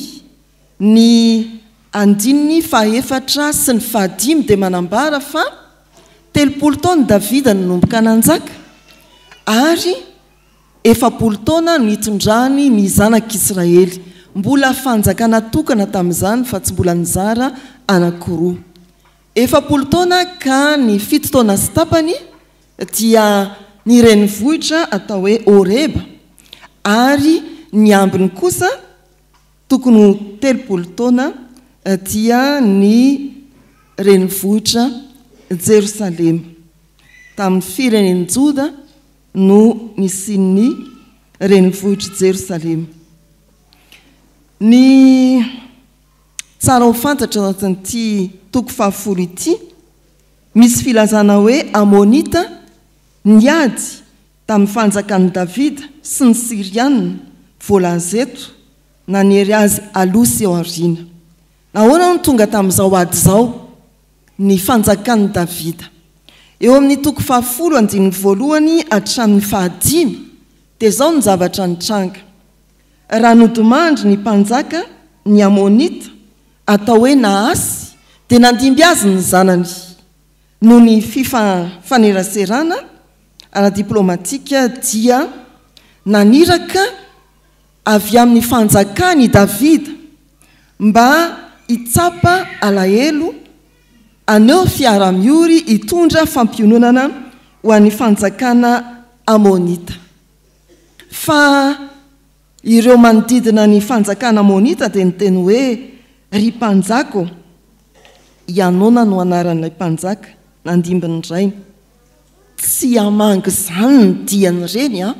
Speaker 2: ny andininy 4 sy ny 5 dia manambara fa 30 taona Davida nanomboka nanjaka ary 40 taona no itondrany ny zanak'Israely. Mbola fanjakana tokana tamin'izany fa tsy mbola nizara anankiroa. 40 taona ka ny 7 taona sy tapany dia ny renivohitra atao hoe Oreba, ary ny ambiny kosa tokony 30 taona dia ny renivohitra Jerosalema. Tamin'ny firenen'ny Joda no nisian'ny renivohitra Jerosalema. Ny tsara ho fantatra anatin'ity toko 10 ity, misy filazana hoe Amonita niady tamin'ny fanjakan'i Davida sy ny Siriana voalaza eto nanery azy aloha sy ao aoriana. Nahoana no tonga tamin'izao ady izao ny fanjakan'i Davida? Eo amin'ny toko 10 andininy voalohany hatramin'ny 15 dia izao ny zavatra nitranga. Raha nodomandry ny mpanjaka ny Amonita atao hoe Naasy dia nandimby azy ny zanany noho ny fanerasarana ara-diplomatika dia naniraka avy amin'ny fanjakany Davida mba hitsapa alahelo aneo fiara-miory hitondra fampiononana ho an'ny fanjakana Amonita. Fa ireo manodidina ny fanjakana Amonita dia niteny hoe ry mpanjako, Ianona no anaran'ilay mpanjaka nandimbiny indray. Tsy hamangy izany ny diany ireny a,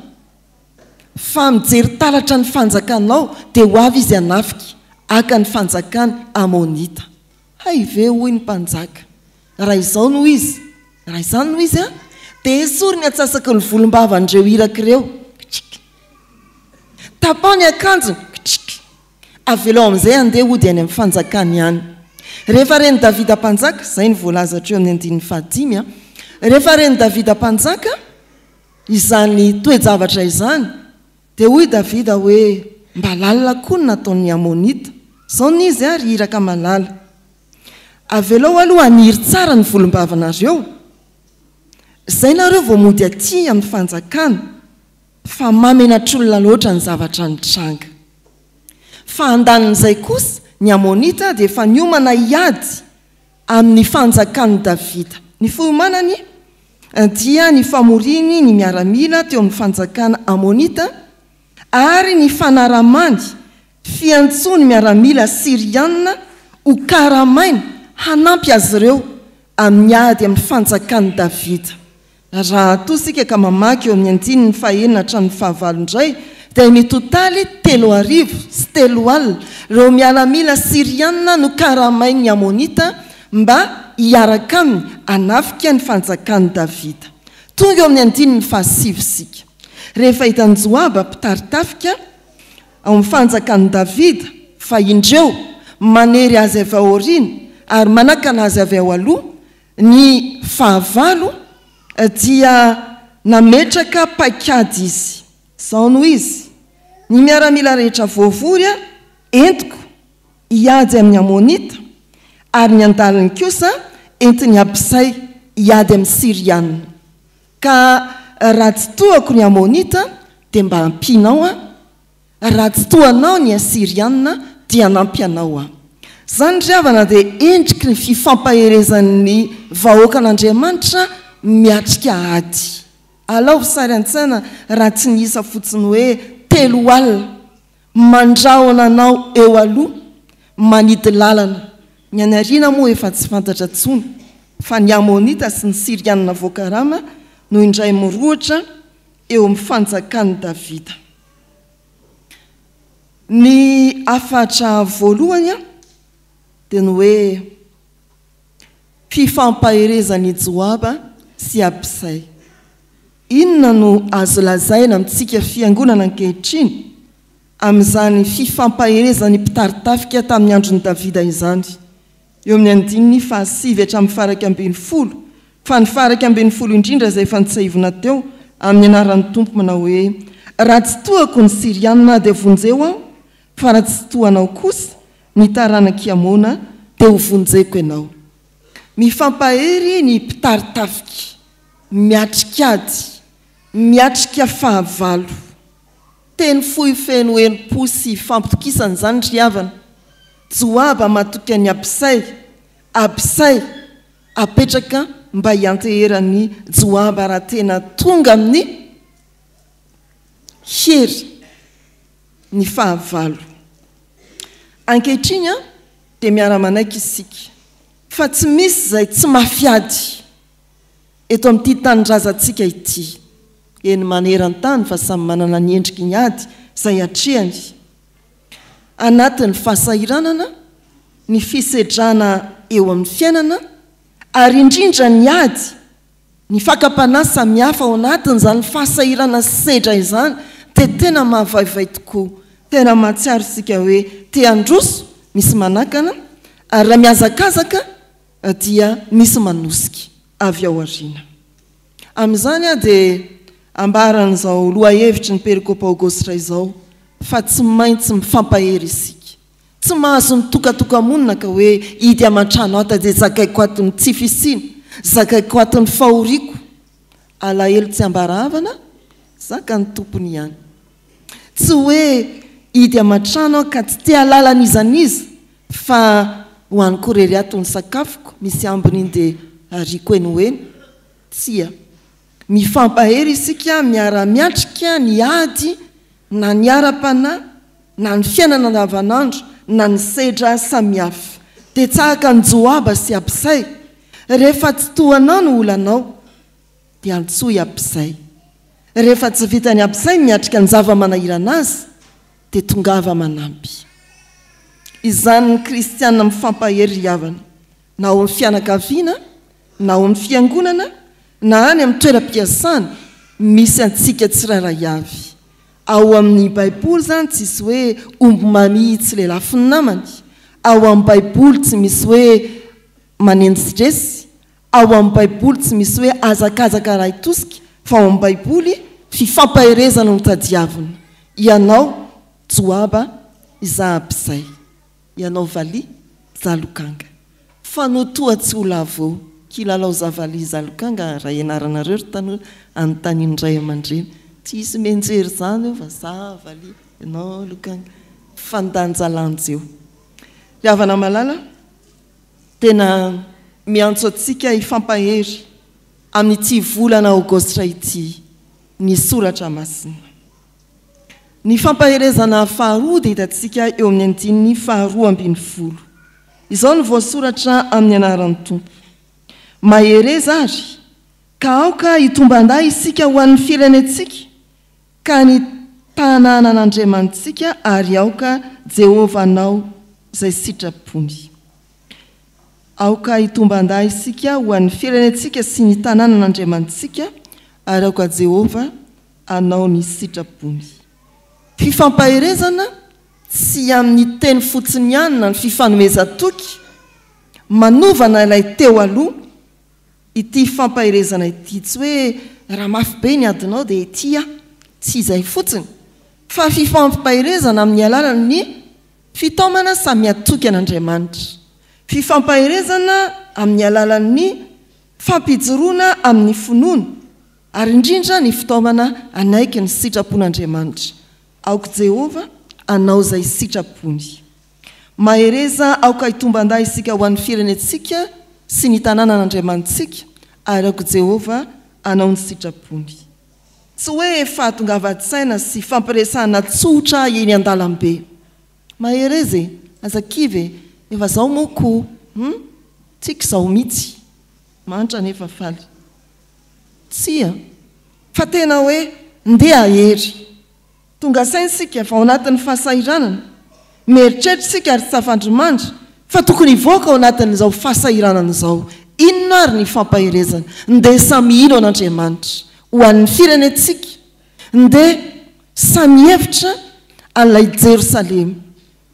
Speaker 2: fa mijery talatra ny fanjakanao dia ho avy izy hanafika aka ny fanjakany Amonita. Hay ve hoy ny mpanjaka, raha izao no izy, raha izany no izy a, dia esory ny atsasaky ny volom-bavandreo iraka ireo, tapao ny akanjony, avelao amin'izay andeha hody any amin'ny fanjakany ihany. Rehefa reny Davida mpanjaka, izay ny voalaza hatreo amin'ny 15 a, rehefa reny Davida mpanjaka izany toe-javatra izany, dia hoy Davida hoe mba lalina koa ny nataon'ny Amonita, izao ny izy ary iraka malala. Avelao aloha aniry tsara ny volom-bavanareo, izay nareo vao mody aty amin'ny fanjakana, fa mamenatr'olona loatra ny zavatra nitranga. Fa andanin'izay kosa ny Amonita dia efa niomana hiady amin'ny fanjakany Davida. Ny fiomanany dia ny famoriny ny miaramila teo amin'ny fanjakana Amonita ary ny fanaramany fiantsony miaramila Siriana ho karamaina hanampy azy ireo amin'ny ady amin'ny fanjakany Davida. Raha tosika ka mamaky eo amin'ny 9 hatramin'ny 15 indray dia ny totaly 3 sy 3 alina ireo miaramila Siriana no karamainy ny Amonita mba hiaraka aminy hanafika ny fanjakany Davida. Tonga eo amin'ny 7 sika. Rehefa hitan'ny Joaba mpitaritafika ao amin'ny fanjakany Davida fa indreo manery azy avy ao aoriana ary manakana azy avy ao aloha, ny 9 dia nametraka paikady izy. Izao no izy, ny miaramila rehetra voavory entiko hiady amin'ny Amonita, ary ny andaliny kosa entiny Abisay hiady amin'ny Siriana. Ka raha tsy tohako ny Amonita dia mba ampianao a, raha tsy tohanao ny Siriana dia nampianao a. Zany ry havana dia endriky ny fifampaherezan'ny vahoakan'Andriamanitra miatrika ady. Alao sary an-tsaina raha tsy nisa fotsiny hoe 3 alina mandrahona anao eo aloha manidy lalana. Ny anariana moa efa tsy fantatra tsony, fa ny Amonita sy ny Siriana voakarama no indray mirohatra eo amin'ny fanjakany Davida. Ny afatra voalohany dia ny hoe fifampaherezan'ny Joaba sy Abisay. Inona no azo lazaina amintsika fiangonana ankehitriny amin'izany fifampaherezan'ny mpitaritafika tamin'ny andron'ny Davida izany? Eo amin'ny 7 hatramin'ny faraka 12, fa ny faraka 12 indrindra izay efa nitsaivina teo amin'ny anaran'ny Tompo manao hoe raha tsy tohako ny Siriana dia vonjeo aho, fa raha tsy tohanao kosa ny taranaki Amona dia ho vonjeko ianao. Mifampahery ny mpitaritafika, miatrikady, miatrika fahavalo. Teny fohy feno enipo sy fampitokisana izany ry havana. Joaba matoky ny Abisay, Abisay apetraka mba hianteherany Joaba raha tena tonga amin'ny hery ny fahavalo. Ankehitriny dia miara-manaiky isika fa tsy misy izay tsy mafiady eto amin'ity tanindrazantsika ity. Eny maneran-tany fa samy manana ny endriky ny ady izay atrehany. Anatin'ny fahasahiranana, ny fisedrana eo amin'ny fiainana, ary indrindra ny ady, ny fakapanahy samihafa ao anatin'izany fahasahirana sedra izany, dia tena mahavaivay tokoa. Tena mahatsiaro isika hoe te handroso misy manakana, ary raha mihazakazaka dia misy manosika avy ao aoriana. Amin'izany dia ambaran'izao lohahevitry ny perikopa Aogositra izao fa tsy maintsy mifampahery isika. Tsy mahazo mitokatoka-monina ka hoe hidy aman-trano ata dia zakaiko ato ny tsy fisiny, zakaiko ato ny fahoriako. Alahelo tsy ambarahavana, zaka ny tompony ihany. Tsy hoe hidy aman-trano ka tsy te halalan'izaniza fa ho any korery ato ny sakafoko, misy ambiny iny dia ariko eny hoeny. Tsia. Mifampahery isika miara-miatrika ny ady na ny ara-panahy na ny fiainana andavanandro na ny sedra samihafa. Dia tsahaka ny Joaba sy Abisay, rehefa tsy tohanao no olanao dia antsoy Abisay. Rehefa tsy vitany Abisay miatrika ny zava-manahirana azy dia tongava manampy. Izany ny kristianina mifampahery havana, na ao amin'ny fianakaviana, na ao amin'ny fiangonana, na any amin'ny toeram-piasana, misy antsika tsirairay avy. Ao amin'ny Baiboly zany tsy misy hoe omby mami tsy lehilahy fi ny namany. Ao amin'ny Baiboly tsy misy hoe manendy stresy. Ao amin'ny Baiboly tsy misy hoe azakazaka ray tosika, fa ao amin'ny Baiboly fifampaherezana no tadiavina. Ianao Joaba, izaho Abisay. Ianao Vali, izaho Lokanga. Fa no toa tsy ho lavo kilalao zavali Zalokanga raha ianaranareo tanora anontaniany ray aman-dreny. Tsisy menjery zany io fa zavali ianao Lokanga. Fandanjalanja eo. Ry havana malala, tena miantso antsika hifampahery amin'ity volana Aogositra ity ny soratra masina. Ny fampaherezana faharoa dia hitantsika eo amin'ny andininy faharoa ambin'ny folo. Izao no voasoratra amin'ny anaran'ny Tompo. Mahereza ary ka aoka hitomban-day isika ho an'ny firenentsika ka ny tanànan'Andriamanitsika ary aoka Jehova anao izay sitrapony. Aoka hitomban-day isika ho an'ny firenentsika sy ny tanànan'Andriamanitsika ary aoka Jehova anao ny sitrapony. Fifampaherezana tsy amin'ny teny fotsiny ihany na ny fifanomezan-toky manovana ilay teo aloha. Ity fampaherezana ity tsy hoe raha mafy be ny adinao dia ity tsy izay fotsiny, fa fifampaherezana amin'ny alalan'ny fitaomana samy atoky an'Andriamanitra. Fifampaherezana amin'ny alalan'ny fampijoroana amin'ny finoana ary indrindra ny fitaomana anaiky ny sitrapon'Andriamanitra. Aoka Jehova anao izay sitrapony. Mahereza aoka hitomban-day isika ho an'ny firenentsika sy ny tanànan'Andriamanitsika ary aoka Jehova anao ny sitrapony. Tsy hoe fahatongava-tsaina sy fampiresahana tsotra eny an-dalambe. Mahereza azakivy efa zao moko tsika izao mitsy mantra nefa faly. Tsia fa tena hoe ndeha ahery. Tonga sainsika fa ao anatin'ny fahasahiranana. Mieritreritsika ary tsy afandrimandry fa tokony hivoaka ao anatin'izao fahasahiranana izao. Inona ary ny fampaherezana? Ndeha samy ino an'Andriamanitra ho an'ny firenentsika. Ndeha samy hevitra an'ilay Jerosalema,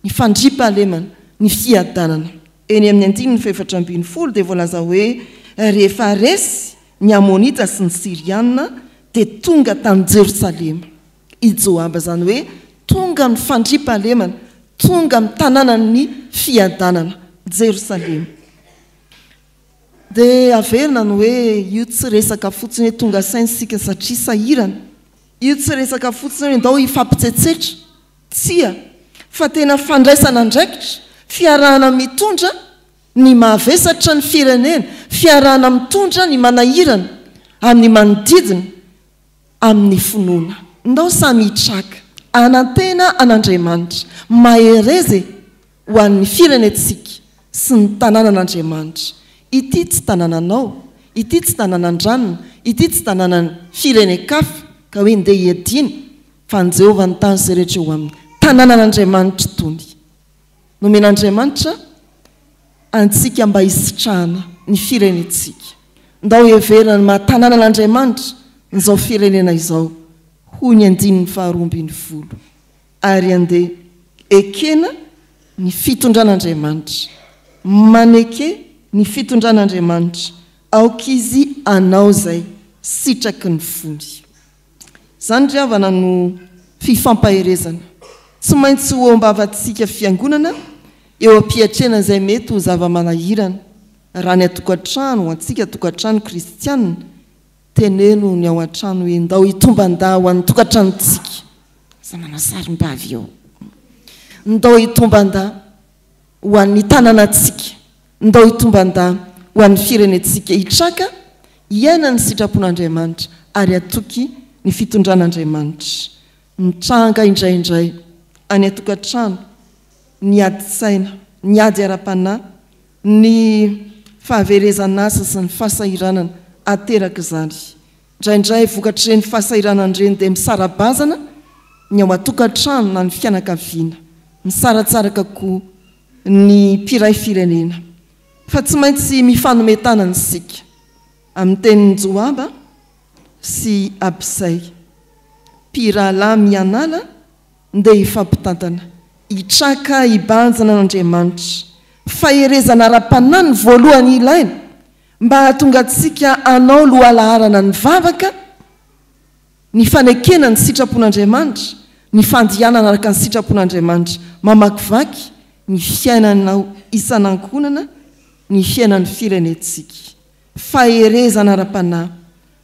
Speaker 2: ny fandriampahalemana, ny fiadanana. Eny amin'ny andininy faefatra ambin'ny folo dia voalaza hoe rehefa resy ny Amonita sy ny Siriana dia tonga tany Jerosalema. I Joaba zany hoe tonga ny fandriampahalemana, tonga amin'ny tanànan'ny fiadanana Jerosalema. Dia averina ny hoe io tsy resaka fotsiny hoe tonga sainsika satria sahirana. Io tsy resaka fotsiny hoe ndao hifampitsetsetra. Tsia, fa tena fandraisana andraikitra, fiarahana mitondra ny mahavesatra ny firenena fiarana mitondra ny manahirana amin'ny manodidina amin'ny finoana ndao samy hitraka anantena an'Andriamanitra maherezy ho an'ny firenetsika sy ny tanànan'Andriamanitra ity tsy tanànanao ity tsy tanànan-dranona ity tsy tanànan firenekafa ka hoe ndeha hiadina fa ny Jehovah ny tany izay rehetra eo amin'ny tanànan'Andriamanitra tony nomen'Andriamanitra antsika mba hisitrahana ny firenetsika ndao heverina ny mahatanànan'Andriamanitra nizao firenena izao ho ny 12 ary andeha ekena ny fitondran'Andriamanitra maneke ny fitondran'Andriamanitra aokizy anao zay sitraky ny fony zany ry havana no fifampaherezana tsy maintsy ho ambavatsika fiangonana eo ampiatrena izay mety ho zava-manahirana raha ny atokantrano ho antsika tokantrano kristianina teneno ny ao an-trano hoe ndao hitomban-da ho an'ny tokantranontsika za manasarim-bavy eo ndao hitomban-da ho an'ny tanànantsika ndao hitomban-da ho an'ny firenetsika hitraka iaina ny sitrapon'Andriamanitra ary atoky ny fitondran'Andriamanitra mitranga indraindray any atokantrano ny ady saina ny ady ara-panahy ny fahaverezana asa sy ny fahasahiranana ateraka izany indraindray vokatr'ireny fahasahiranana ireny dia misarabazana ny ao atokantrano na ny fianakaviana misaratsaraka koa ny mpiray firenena fa tsy maintsy mifanometana ny sika amin'ny tenin'ny Joaba sy Abisay mpirahalahy mianala ndeha hifampitantana hitraka hibanjana n'Andriamanitra faherezana ara-panahy ny voalohany ilaina mba hahatonga antsika anao lohalaharana ny vavaka ny fanekena ny sitrapon'Andriamanitra ny fandianana araka ny sitrapon'Andriamanitra mamakivaky ny fiainanao isan'ankonana ny fiainan'ny firenetsika faherezana ara-panahy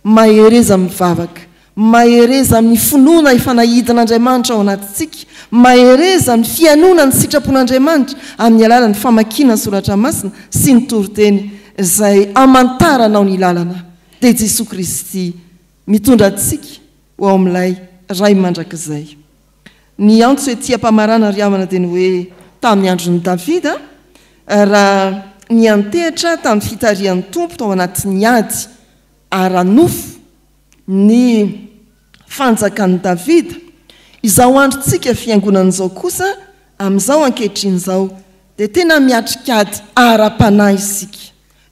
Speaker 2: mahereza mivavaka mahereza amin'ny finoana ifanahidin'Andriamanitra ao anatintsika mahereza amin'ny fianona ny sitrapon'Andriamanitra amin'ny alalany famakiana soratra masina sy ny toriteny izay amantaranao ny lalana dia Jesosy Kristy mitondra antsika ho ao amin'ilay ray mandrakizay ny antso ety ampamarana ry havana dia ny hoe tamin'ny andron'ny Davida raha ny antehitra tamin'ny fitarian'ny tompo tao anatin'ny ady aranofo ny fanjakan'ny Davida izao androntsika fiangonan'izao kosa amin'izao ankehitriny izao dia tena miatrika ady ara-panahy isika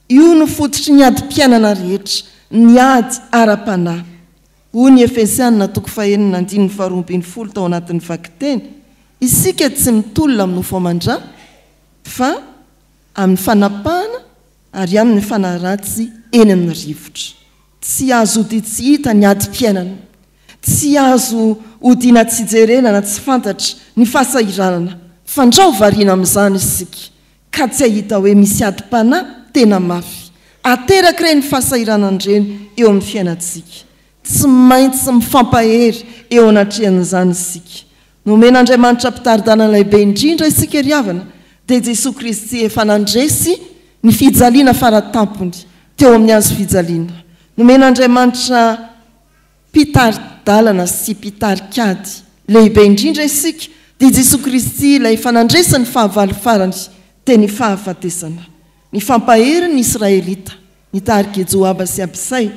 Speaker 2: io no fototry ny ady-piainana rehetra ny ady ara-panahy hoy ny Efesianina 4:12 tao anatin'ny vakiteny isika tsy mitolona amin'ny nofo-mandra fa amin'ny fanapahana ary amin'ny fanaratsy eny amin'ny rivotra tsy azo ody tsy hita ny ady-piainana tsy azo odiana tsy jerena na tsy fantatra ny fahasahiranana fandrao variana amin'izany isika ka tsy ahita hoe misy ady-panahy tena mafy ateraka ireny fahasahiranana ireny eo amin'ny fiainantsika tsy maintsy mifampahery eo anatrehan'izany isika nomen'Andriamanitra mpitaridana lehibe indrindra isika ry havana dia Jesosy Kristy efa nandresy ny fijaliana faratampony teo amin'ny azo fijaliana nomen'Andriamanitra mpitaridalana sy mpitarikady lehibe indrindra isika dia Jesosy Kristy ilay efa nandresy ny fahavalo farany teny fahafatesana ny fampahery ny Israelita ny tarika Joaba sy Abisay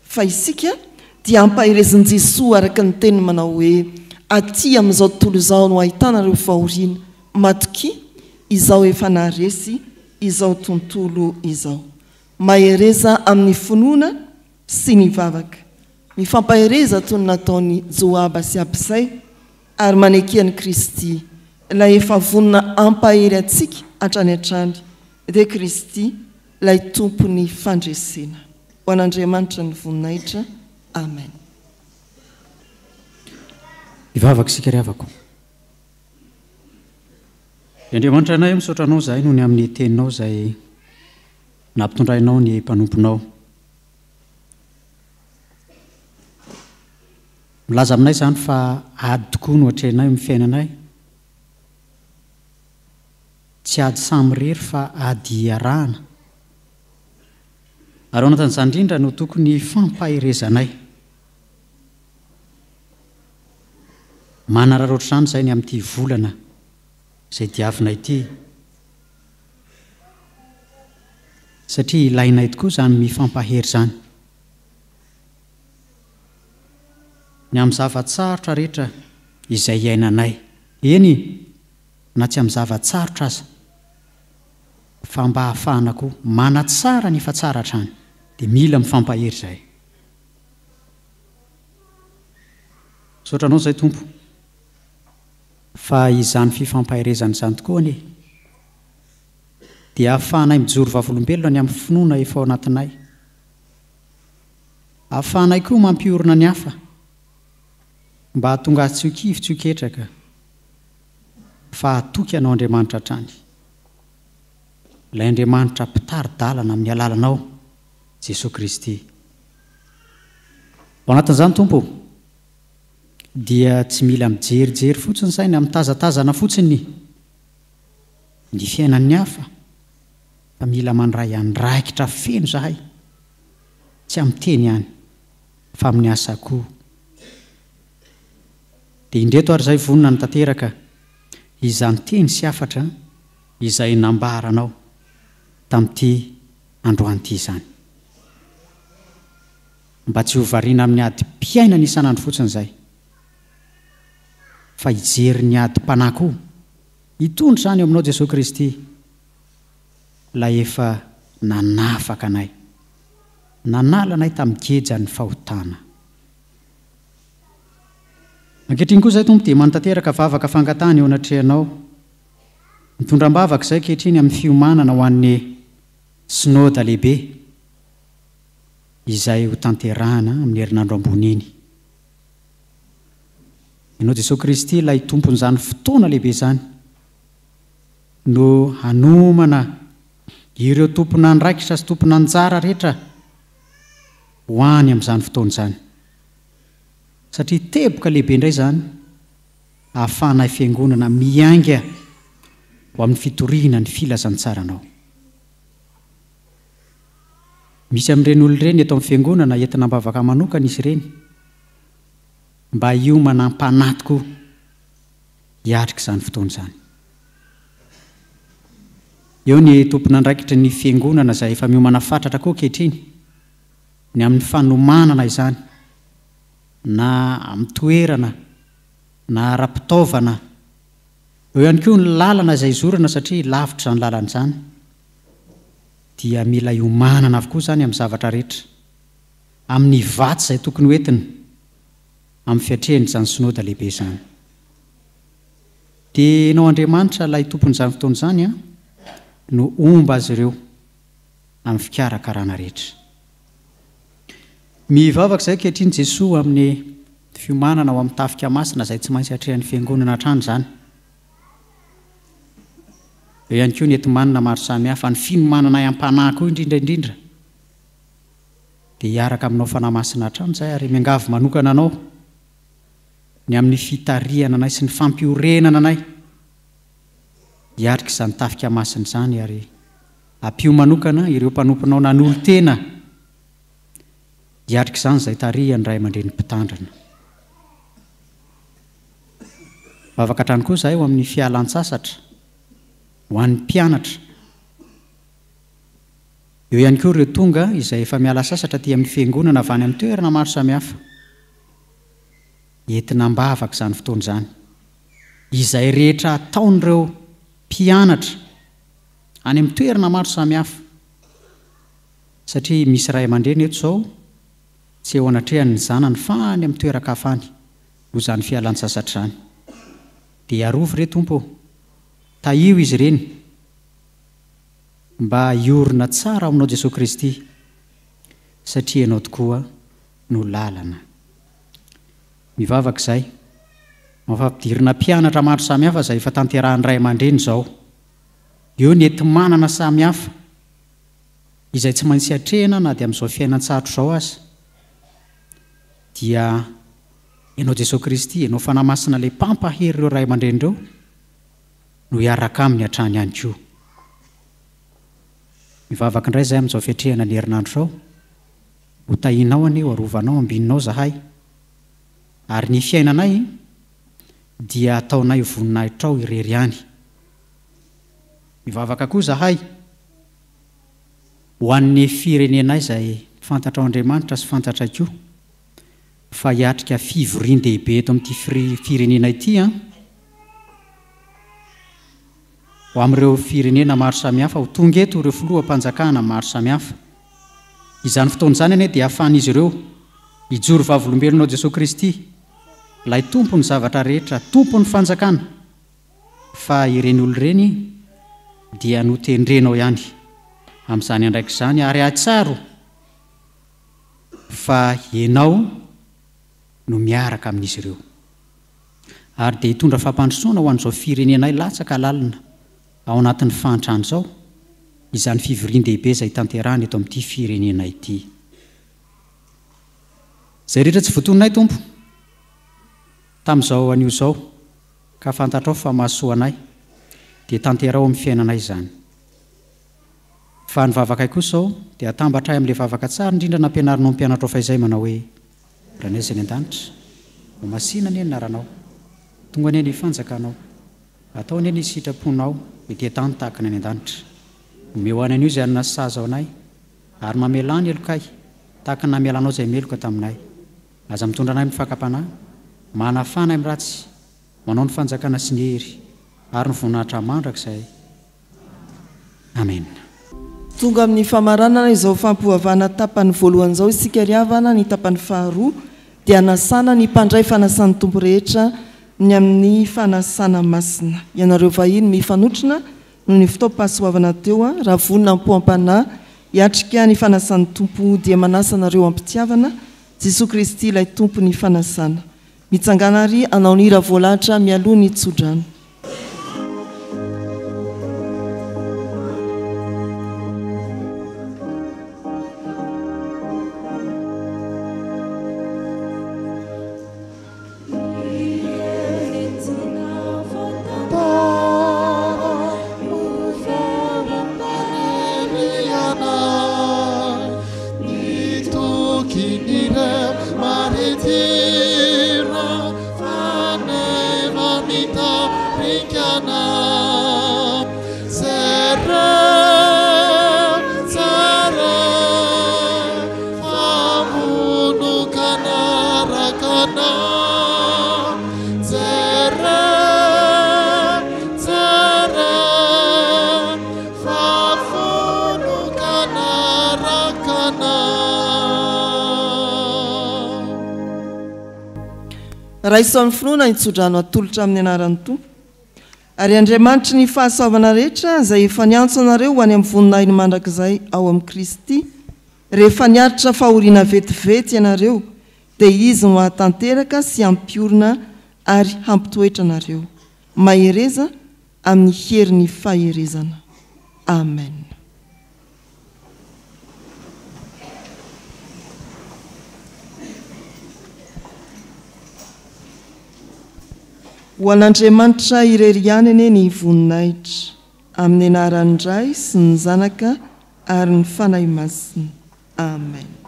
Speaker 2: fa isika dia ampaherezin' Jesosy araka ny teny manao hoe aty amin'izao tontolo izao no ahitana ireo fahoriana matoky izao efa naharesy izao tontolo izao mahereza amin'ny finoana sy ny vavaka mifampahereza toy ny nataony Joaba sy Abisay ary manekian'i Kristy ilay efa vonina ampahery antsika hatrany hatrany dia Kristy ilay tompony fandresena ho an'Andriamanitra ny voninahitra amen.
Speaker 4: Ivavaka isika ry havako Andriamanitra anay misaotra anao zahay noho ny amin'ny teninao izay nampitondrainao ny mpanomponao milaza aminay izany fa ady tokoa no hatrenay amin'ny fiainanay tsy ady samyrery fa ady arahana ary ao anatin'izany indrindra no tokony fampaherezanay manarara ohatr'izany izay ny amin'ity volana izay diavina ity satria ilainay tokoa izany mifampahery izany ny amin'ny zavatsarotra rehetra izay iainanay eny na tsy amin'ny zavatsarotra aza fa mba hahafahana koa manatsara ny efa tsara hatrany dia mila mifampahery izay saotranao izay tompo fa izany fifampaherezana izany tokoa anie dia hahafahanay mijoro vavolombelona ny amin'ny finoana efa ao anatinay hahafahanay koa mampiorina ny hafa mba hahatonga tsy ho kivy tsy ho ketraka fa hatoky anao Andriamanitra hatrany ilay Andriamanitra mpitari-dalana amin'ny alalanao Jesosy Kristy ao anatin'izany tompo dia tsy mila mijerijery fotsiny sainy amin'ny tazatazana fotsiny ny fiainan'ny hafa fa mila mandray andraikitra feno zahay tsy amin'ny teny ihany fa amin'ny asa koa dia indreto ary izay vonona ny tanteraka izany teny sy afatra izay nambaranao tamin'ity androanyity izany mba tsy ho variana amin'ny adi-piainana isanandro fotsiny izay fa hijery ny adi-panahy koa hitondra izany eo aminao Jesosy Kristy ilay efa nanafaka anay nanala anay tamin'ny geja ny fahotana ankehitriny koa izay tompo dia manotanteraka vavaka fangatahana eo anatrehanao mitondram-bavaka izay ankehitriny amin'ny fiomanana ho an'ny synôda lehibe izay ho tanterahana amin'ny herinandro ambony iny ianao Jesosy Kristy ilay tompon'izany fotoana lehibe izany no hanomana ireo tompona andraikitra sy tompona anjara rehetra ho any amin'izany fotoana izany satria teboka lehibe indray izany hahafahanay fiangonana miainga ho amin'ny fitoriana ny filazantsaranao misy amin'ireny olo ireny eto amin'ny fiangonana entina mbavaka manokana izy ireny mba io manampanaty koa hiatrika izany fotoana izany eo ny tompona andraikitra ny fiangonana izay efa miomana fatratra koa ankehitriny ny amin'ny fanomanana izany na amin'ny toerana na ara-pitaovana eo ihany koa ny lalana izay zorana satria lavitra izany lalana izany dia mila iomanana avokoa izany amin'ny zavatra rehetra amin'ny vatsy izay tokony hoentina amin'ny fiatrehany izany synôda lehibe izany dia ianao Andriamanitra ilay tompon'izany fotoana izany no omba azy ireo amin'ny fikarakarana rehetra mivavaka izay ankehitriny Jesosy amin'ny fiomanana ao amin'ny tafika masina izay tsy maintsy hatrehan'ny fiangonana hatrany izany eo ihany koa ny enti-manana maro samihafa ny finomanana am-panahy koa indrindraindrindra dia hiaraka aminao fanahy masina hatrany izay ary miangavy manokana anao ny amin'ny fitariana anay sy ny fampiorenana anay hiatrika izany tafika masina izany ary ampio manokana ireo mpanomponao nanolo tena hiatrika izany izay tarihany ray aman-dreny mpitandrana vavaka hatrany koa izahay ho amin'ny fialan-tsasatra ho an'ny mpianatra eo ihany koa ireo tonga izay efa miala sasatra ty amin'ny fiangonana avy any amin'ny toerana maro samihafa entina mbavaka izany fotoana izany izay rehetra ataon'ireo mpianatra any amin'ny toerana maro samihafa satria misy ray aman-dreny eto izao tsy eo anatrehany ny zanany fa any amin'ny toeran-kafany ho izany fialan-tsasatra izany dia arovy re tompo taio izy ireny mba hiorina tsara aminao Jesosy Kristy satria ianao tokoa no lalana mivavaka izay mafampidirina mpianatra maro samihafa izay efa tanterahan'ny ray aman-dreny izao eo ny enti-manana samihafa izay tsy maintsy hatrehana na dia amin'izao fiainan-tsatro izao azy dia ianao Jesosy Kristy ianao fanahy masina ilay mpampahery ireo ray aman-dreny ireo no hiaraka aminy hatrany ihany koa. Mivavaka indray izay amin'izao fiatrehana ny herinandro zao, ho tahinao any ho arovanao ambininao zahay, ary ny fiainanay dia ataonay voninahitra ao irery ihany. Mivavaka koa zahay ho an'ny firenenay izay fantatra ao Andriamanitra sy fantatra koa fa hiatrika fivorian-dehibe eto amin'ity firenena ity ho amin'ireo firenena maro samihafa ho tonga eto ireo filoham-panjakana maro samihafa. Izany fotoana izany anie dia ahafahan'izy ireo hijoro vavolombelonao Jesosy Kristy, ilay tompony zavatra rehetra, tompony fanjakana, fa ireny olo ireny dia notendrenao ihany amin'izany andraika izany, ary ahatsaro fa ianao no miaraka amin'izy ireo, ary dia hitondra fampandrosoana ho an'izao firenenay latsaka lalina ao anatin'ny fahantrano izao, izany fivorian-dehibe izay tanterahana eto amin'ity firenena ity. Izay rehetra tsy voatononay Tompo tamin'izao anio izao, ka fantatrao fa mahasoanay dia tanterao amin'ny fiainanay izany. Fa ny vavakay kosa izao dia atambatra amin'ilay vavaka tsara indrindra nampianarinao mpianatra ao fa izay manao hoe: Ranaiza ny an-danitra, ho masina anie ny naranao, tonga anie ny fanjakanao, atao anie ny sitraponao ety tany tahaka ny any an-danitra. Omeo any an'io izay anona saza ao anay, ary mamela ny elokay tahaka ny namelanao izay meloka taminay. Aza mitondra anay amin'ny fakapanahy, manafanay amin'ny ratsy, manao ny fanjakana sy ny hery, ary ny voninahitra mandrakizay. Amen.
Speaker 2: Tonga amin'ny famaranana izao fampoavana tapany voalohany izao isika ry havana, ny tapany faharoa dia nasana ny mpandray fanasan'ny tompo rehetra ny amin'ny fanasana masina. Ianareo vahiny mifanotrona no ny fotoam-pahasoavana teo raha vonina ampoam-panahy hiatrika ny fanasan'ny tompo dia manasanareo ampitiavana Jesosy Kristy ilay tompo ny fanasana. Mitsangana ary anao ny hira voalahatra mialoha ny tsodrano. Raisan'ny finoana hitsodrano atolotra amin'ny anaran'ny tompo, ary Andriamanitra ny fahasoavana rehetra izay efa niantso anareo ho any amin'ny voninahiny mandrakizay ao amin'ny Kristy, rehefa niaritra fahoriana vetivety ianareo, dia izy no hatanteraka sy hampiorina ary hampitoetra anareo, mahereza amin'ny herin'ny faherezana. Amen. Ho an'Andriamanitra irery ihany anie ny voninahitra, amin'ny anaran'ny Ray sy ny Zanaka ary ny fanahy masina. Amen.